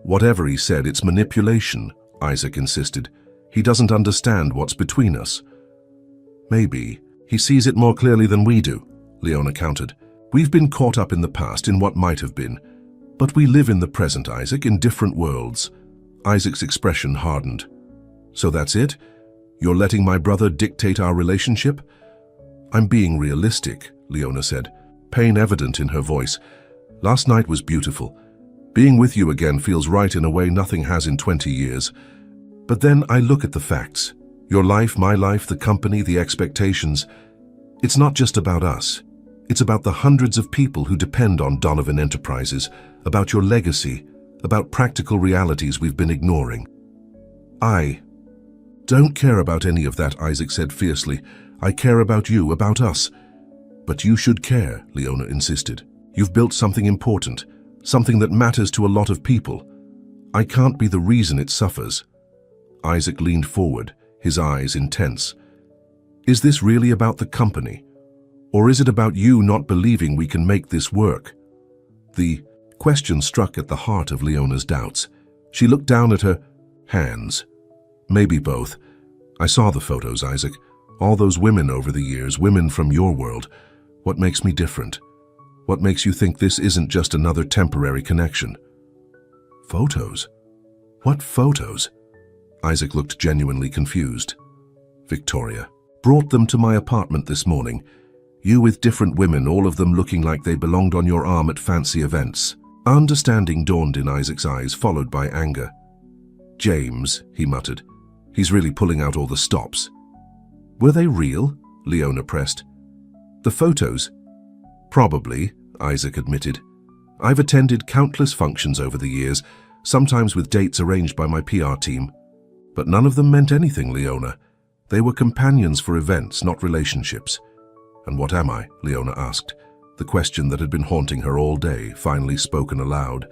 "Whatever he said, it's manipulation," Isaac insisted. "He doesn't understand what's between us." "Maybe. He sees it more clearly than we do," Leona countered. "We've been caught up in the past, in what might have been. But we live in the present, Isaac, in different worlds." Isaac's expression hardened. "So that's it? You're letting my brother dictate our relationship?" "I'm being realistic," Leona said, pain evident in her voice. "Last night was beautiful. Being with you again feels right in a way nothing has in 20 years. But then I look at the facts. Your life, my life, the company, the expectations. It's not just about us. It's about the hundreds of people who depend on Donovan Enterprises, about your legacy, about practical realities we've been ignoring. I don't care about any of that, Isaac said fiercely. I care about you, about us. But you should care, Leona insisted. You've built something important, something that matters to a lot of people. I can't be the reason it suffers. Isaac leaned forward, his eyes intense. Is this really about the company? Or is it about you not believing we can make this work? The question struck at the heart of Leona's doubts. She looked down at her hands. Maybe both. I saw the photos, Isaac. All those women over the years, women from your world. What makes me different? What makes you think this isn't just another temporary connection? Photos? What photos? Isaac looked genuinely confused. Victoria. Brought them to my apartment this morning. You with different women, all of them looking like they belonged on your arm at fancy events. Understanding dawned in Isaac's eyes, followed by anger. James, he muttered. He's really pulling out all the stops. Were they real? Leona pressed. The photos? Probably, Isaac admitted. I've attended countless functions over the years, sometimes with dates arranged by my PR team. But none of them meant anything, Leona. They were companions for events, not relationships. And what am I? Leona asked. The question that had been haunting her all day, finally spoken aloud.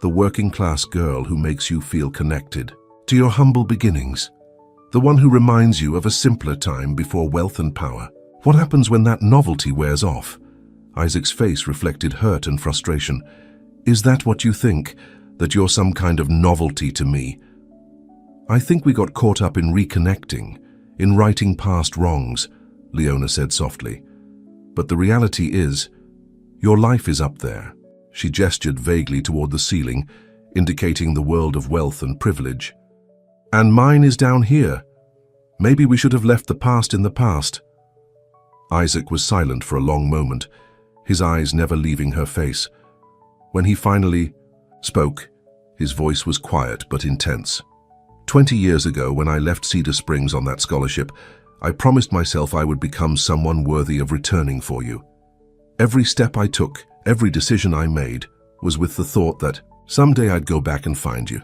The working-class girl who makes you feel connected to your humble beginnings. The one who reminds you of a simpler time before wealth and power. What happens when that novelty wears off? Isaac's face reflected hurt and frustration. Is that what you think? That you're some kind of novelty to me? I think we got caught up in reconnecting, in righting past wrongs, Leona said softly. But the reality is, your life is up there. She gestured vaguely toward the ceiling, indicating the world of wealth and privilege. And mine is down here. Maybe we should have left the past in the past. Isaac was silent for a long moment, his eyes never leaving her face. When he finally spoke, his voice was quiet but intense. 20 years ago, when I left Cedar Springs on that scholarship, I promised myself I would become someone worthy of returning for you. Every step I took, every decision I made, was with the thought that someday I'd go back and find you.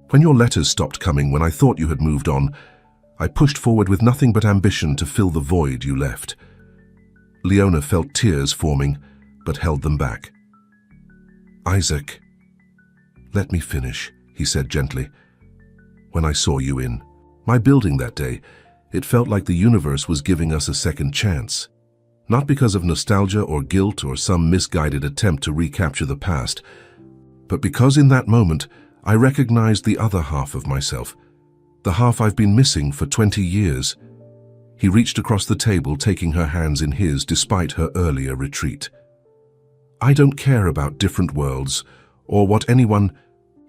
When your letters stopped coming, when I thought you had moved on, I pushed forward with nothing but ambition to fill the void you left. Leona felt tears forming, but held them back. Isaac, let me finish, he said gently. When I saw you in my building that day, it felt like the universe was giving us a second chance. Not because of nostalgia or guilt or some misguided attempt to recapture the past, but because in that moment I recognized the other half of myself, the half I've been missing for 20 years. He reached across the table, taking her hands in his despite her earlier retreat. I don't care about different worlds or what anyone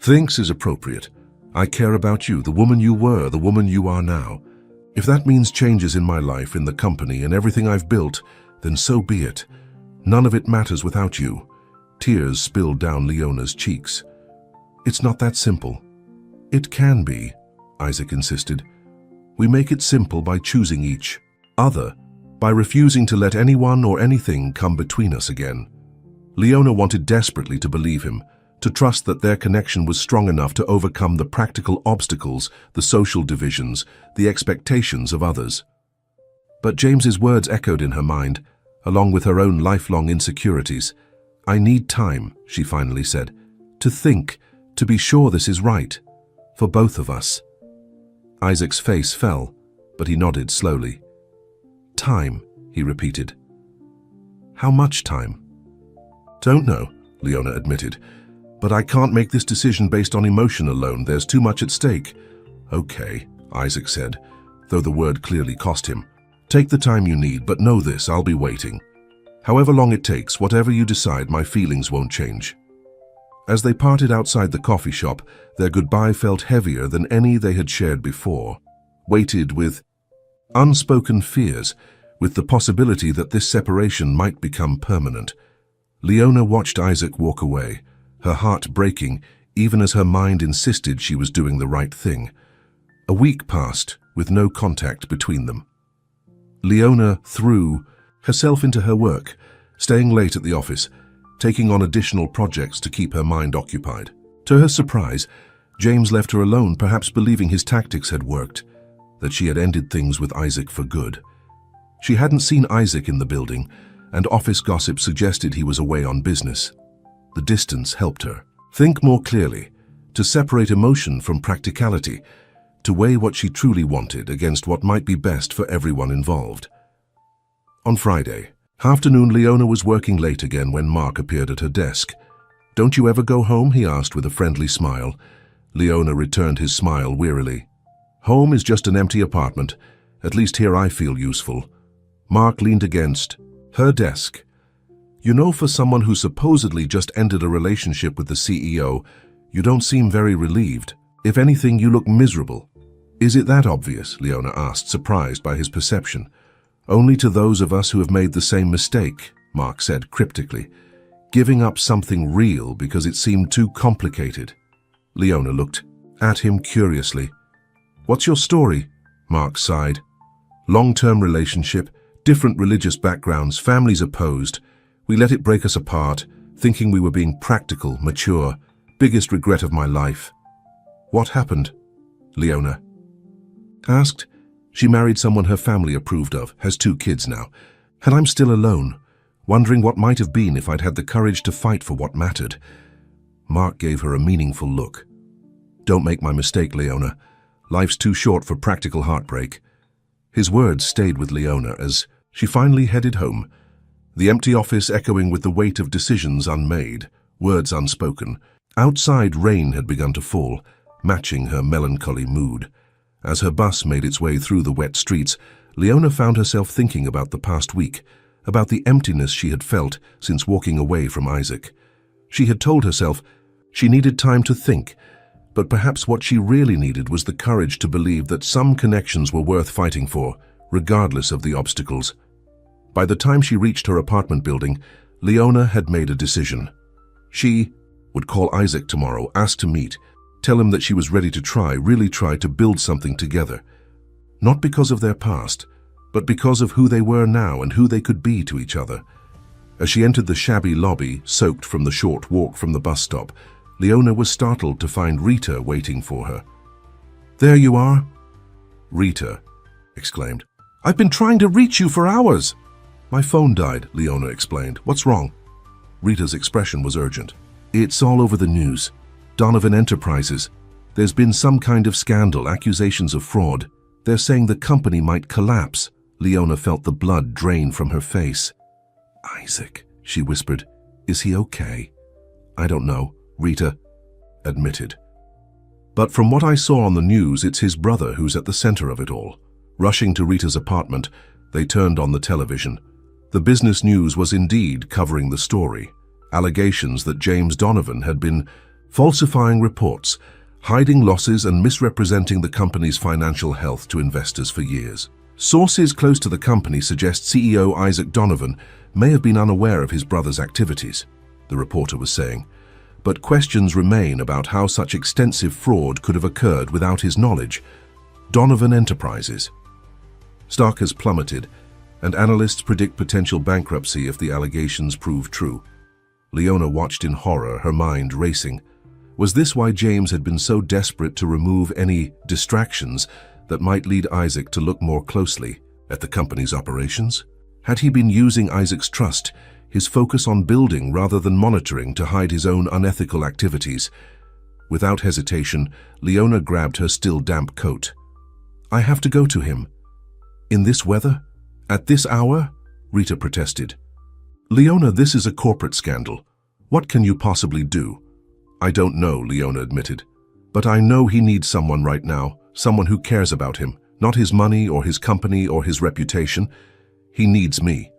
thinks is appropriate. I care about you, the woman you were, the woman you are now. If that means changes in my life, in the company, and everything I've built, then so be it. None of it matters without you. Tears spilled down Leona's cheeks. It's not that simple. It can be, Isaac insisted. We make it simple by choosing each other, by refusing to let anyone or anything come between us again. Leona wanted desperately to believe him, to trust that their connection was strong enough to overcome the practical obstacles, the social divisions, the expectations of others. But James's words echoed in her mind, along with her own lifelong insecurities. I need time, she finally said, to think, to be sure this is right, for both of us. Isaac's face fell, but he nodded slowly. Time, he repeated. How much time? Don't know, Leona admitted. But I can't make this decision based on emotion alone. There's too much at stake. Okay, Isaac said, though the word clearly cost him. Take the time you need, but know this, I'll be waiting. However long it takes, whatever you decide, my feelings won't change. As they parted outside the coffee shop, their goodbye felt heavier than any they had shared before, weighted with unspoken fears, with the possibility that this separation might become permanent. Leona watched Isaac walk away, her heart breaking even as her mind insisted she was doing the right thing. A week passed with no contact between them. Leona threw herself into her work, staying late at the office, taking on additional projects to keep her mind occupied. To her surprise, James left her alone, perhaps believing his tactics had worked, that she had ended things with Isaac for good. She hadn't seen Isaac in the building, and office gossip suggested he was away on business. The distance helped her think more clearly, to separate emotion from practicality, to weigh what she truly wanted against what might be best for everyone involved. On Friday afternoon, Leona was working late again when Mark appeared at her desk. "Don't you ever go home?" he asked with a friendly smile. Leona returned his smile wearily. "Home is just an empty apartment. At least here I feel useful." Mark leaned against her desk. "You know, for someone who supposedly just ended a relationship with the CEO, you don't seem very relieved. If anything, you look miserable." "Is it that obvious?" Leona asked, surprised by his perception. "Only to those of us who have made the same mistake," Mark said cryptically. "Giving up something real because it seemed too complicated." Leona looked at him curiously. "What's your story?" Mark sighed. "Long-term relationship, different religious backgrounds, families opposed. We let it break us apart, thinking we were being practical, mature. Biggest regret of my life." "What happened?" Leona asked. "She married someone her family approved of, has 2 kids now, and I'm still alone, wondering what might have been if I'd had the courage to fight for what mattered." Mark gave her a meaningful look. "Don't make my mistake, Leona. Life's too short for practical heartbreak." His words stayed with Leona as she finally headed home, the empty office echoing with the weight of decisions unmade, words unspoken. Outside, rain had begun to fall, matching her melancholy mood. As her bus made its way through the wet streets, Leona found herself thinking about the past week, about the emptiness she had felt since walking away from Isaac. She had told herself she needed time to think, but perhaps what she really needed was the courage to believe that some connections were worth fighting for, regardless of the obstacles. By the time she reached her apartment building, Leona had made a decision. She would call Isaac tomorrow, ask to meet, tell him that she was ready to really try to build something together. Not because of their past, but because of who they were now and who they could be to each other. As she entered the shabby lobby, soaked from the short walk from the bus stop, Leona was startled to find Rita waiting for her. "There you are," Rita exclaimed. "I've been trying to reach you for hours." "My phone died," Leona explained. "What's wrong?" Rita's expression was urgent. "It's all over the news. Donovan Enterprises. There's been some kind of scandal, accusations of fraud. They're saying the company might collapse." Leona felt the blood drain from her face. "Isaac," she whispered. "Is he okay?" "I don't know," Rita admitted. "But from what I saw on the news, it's his brother who's at the center of it all." Rushing to Rita's apartment, they turned on the television. The business news was indeed covering the story. Allegations that James Donovan had been falsifying reports, hiding losses and misrepresenting the company's financial health to investors for years. Sources close to the company suggest CEO Isaac Donovan may have been unaware of his brother's activities, the reporter was saying. But questions remain about how such extensive fraud could have occurred without his knowledge. Donovan Enterprises. Stock has plummeted, and analysts predict potential bankruptcy if the allegations prove true. Leona watched in horror, her mind racing. Was this why James had been so desperate to remove any distractions that might lead Isaac to look more closely at the company's operations? Had he been using Isaac's trust, his focus on building rather than monitoring, to hide his own unethical activities? Without hesitation, Leona grabbed her still damp coat. "I have to go to him." "In this weather? At this hour?" Rita protested. "Leona, this is a corporate scandal. What can you possibly do?" "I don't know," Leona admitted. "But I know he needs someone right now, someone who cares about him, not his money or his company or his reputation. He needs me."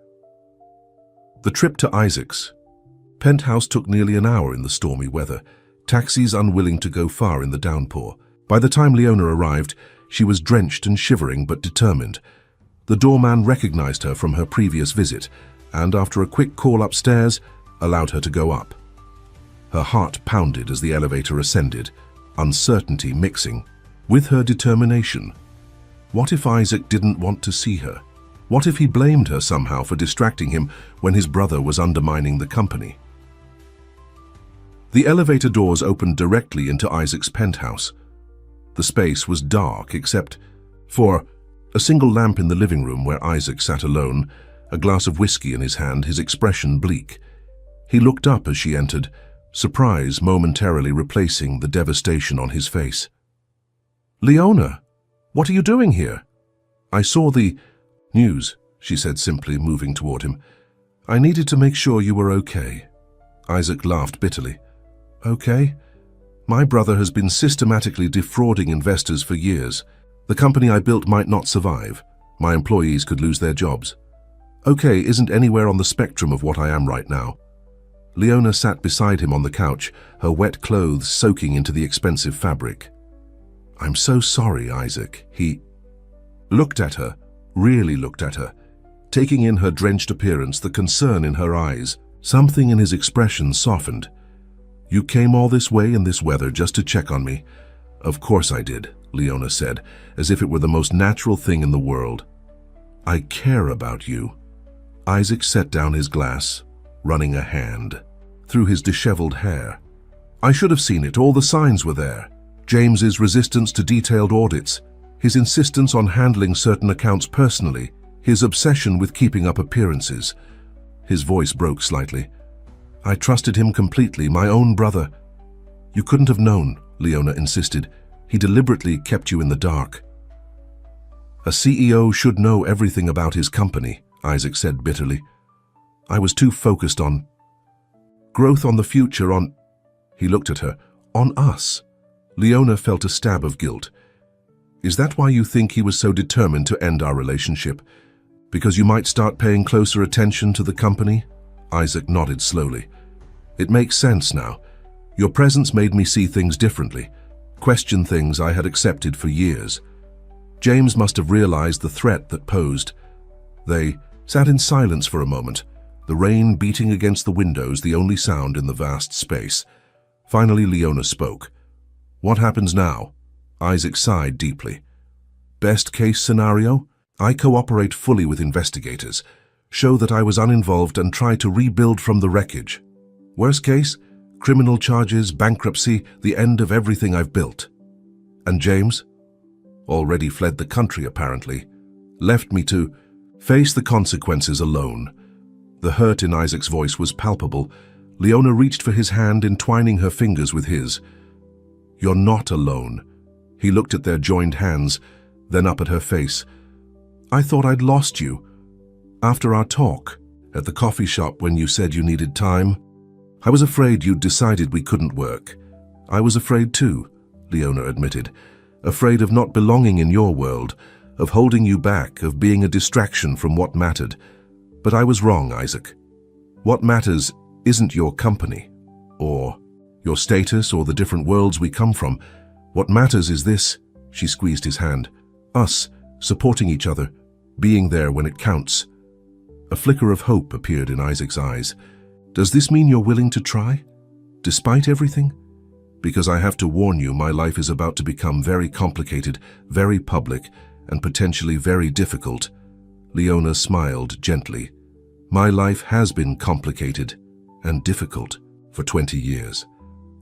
The trip to Isaac's penthouse took nearly an hour in the stormy weather, taxis unwilling to go far in the downpour. By the time Leona arrived, she was drenched and shivering but determined. The doorman recognized her from her previous visit, and after a quick call upstairs, allowed her to go up. Her heart pounded as the elevator ascended, uncertainty mixing with her determination. What if Isaac didn't want to see her? What if he blamed her somehow for distracting him when his brother was undermining the company? The elevator doors opened directly into Isaac's penthouse. The space was dark except for a single lamp in the living room where Isaac sat alone, a glass of whiskey in his hand, his expression bleak. He looked up as she entered, surprise momentarily replacing the devastation on his face. "Leona, what are you doing here?" "I saw the news," she said simply, moving toward him. "I needed to make sure you were okay." Isaac laughed bitterly. "Okay? My brother has been systematically defrauding investors for years. The company I built might not survive. My employees could lose their jobs. Okay isn't anywhere on the spectrum of what I am right now." Leona sat beside him on the couch, her wet clothes soaking into the expensive fabric. "I'm so sorry, Isaac." He looked at her, really looked at her, taking in her drenched appearance, the concern in her eyes. Something in his expression softened. "You came all this way in this weather just to check on me?" "Of course I did," Leona said, as if it were the most natural thing in the world. "I care about you." Isaac set down his glass, running a hand through his disheveled hair. "I should have seen it. All the signs were there. James's resistance to detailed audits, his insistence on handling certain accounts personally, his obsession with keeping up appearances." His voice broke slightly. "I trusted him completely, my own brother." "You couldn't have known," Leona insisted. "He deliberately kept you in the dark." "A CEO should know everything about his company," Isaac said bitterly. "I was too focused on growth, on the future, on—" He looked at her. "On us." Leona felt a stab of guilt. "Is that why you think he was so determined to end our relationship? Because you might start paying closer attention to the company?" Isaac nodded slowly. "It makes sense now. Your presence made me see things differently, question things I had accepted for years. James must have realized the threat that posed." They sat in silence for a moment, the rain beating against the windows, the only sound in the vast space. Finally, Leona spoke. "What happens now?" Isaac sighed deeply. "Best case scenario? I cooperate fully with investigators, show that I was uninvolved and try to rebuild from the wreckage. Worst case? Criminal charges, bankruptcy, the end of everything I've built." "And James?" "Already fled the country, apparently. Left me to face the consequences alone." The hurt in Isaac's voice was palpable. Leona reached for his hand, entwining her fingers with his. "You're not alone." He looked at their joined hands, then up at her face. "I thought I'd lost you. After our talk, at the coffee shop when you said you needed time, I was afraid you'd decided we couldn't work." "I was afraid too," Leona admitted. "Afraid of not belonging in your world, of holding you back, of being a distraction from what mattered. But I was wrong, Isaac. What matters isn't your company, or your status, or the different worlds we come from. What matters is this," she squeezed his hand, "us, supporting each other, being there when it counts." A flicker of hope appeared in Isaac's eyes. "Does this mean you're willing to try? Despite everything? Because I have to warn you, my life is about to become very complicated, very public, and potentially very difficult." Leona smiled gently. "My life has been complicated and difficult for 20 years.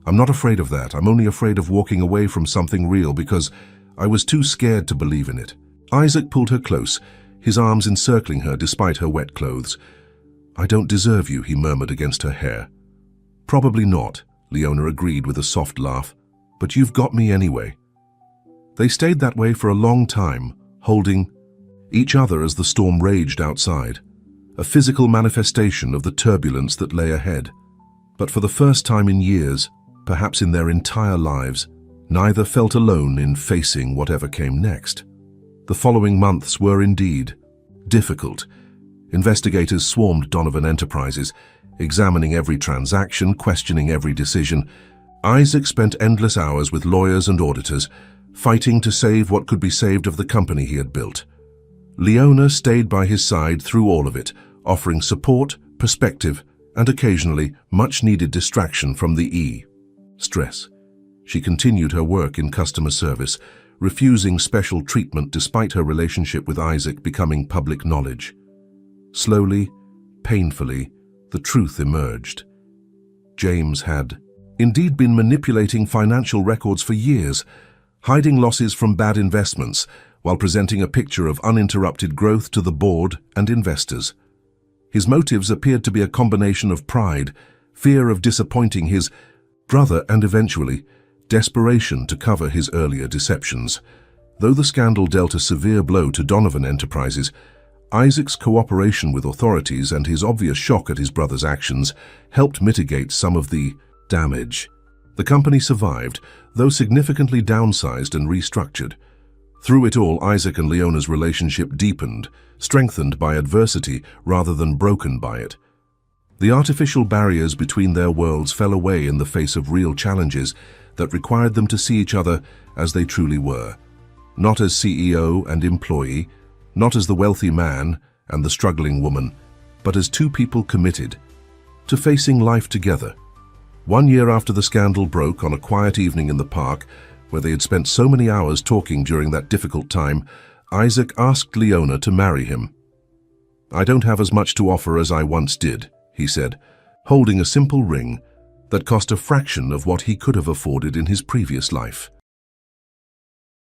I'm not afraid of that. I'm only afraid of walking away from something real because I was too scared to believe in it." Isaac pulled her close, his arms encircling her despite her wet clothes. "I don't deserve you," he murmured against her hair. "Probably not," Leona agreed with a soft laugh, "but you've got me anyway." They stayed that way for a long time, holding each other as the storm raged outside, a physical manifestation of the turbulence that lay ahead. But for the first time in years, perhaps in their entire lives, neither felt alone in facing whatever came next. The following months were indeed difficult. Investigators swarmed Donovan Enterprises, examining every transaction, questioning every decision. Isaac spent endless hours with lawyers and auditors, fighting to save what could be saved of the company he had built. Leona stayed by his side through all of it, offering support, perspective, and occasionally much-needed distraction from the stress. She continued her work in customer service, refusing special treatment despite her relationship with Isaac becoming public knowledge. Slowly, painfully, the truth emerged. James had indeed been manipulating financial records for years, hiding losses from bad investments while presenting a picture of uninterrupted growth to the board and investors. His motives appeared to be a combination of pride, fear of disappointing his brother, and eventually, desperation to cover his earlier deceptions. Though the scandal dealt a severe blow to Donovan Enterprises, Isaac's cooperation with authorities and his obvious shock at his brother's actions helped mitigate some of the damage. The company survived, though significantly downsized and restructured. Through it all, Isaac and Leona's relationship deepened, strengthened by adversity rather than broken by it. The artificial barriers between their worlds fell away in the face of real challenges that required them to see each other as they truly were. Not as CEO and employee, not as the wealthy man and the struggling woman, but as two people committed to facing life together. 1 year after the scandal broke, on a quiet evening in the park, where they had spent so many hours talking during that difficult time, Isaac asked Leona to marry him. "I don't have as much to offer as I once did," he said, holding a simple ring that cost a fraction of what he could have afforded in his previous life.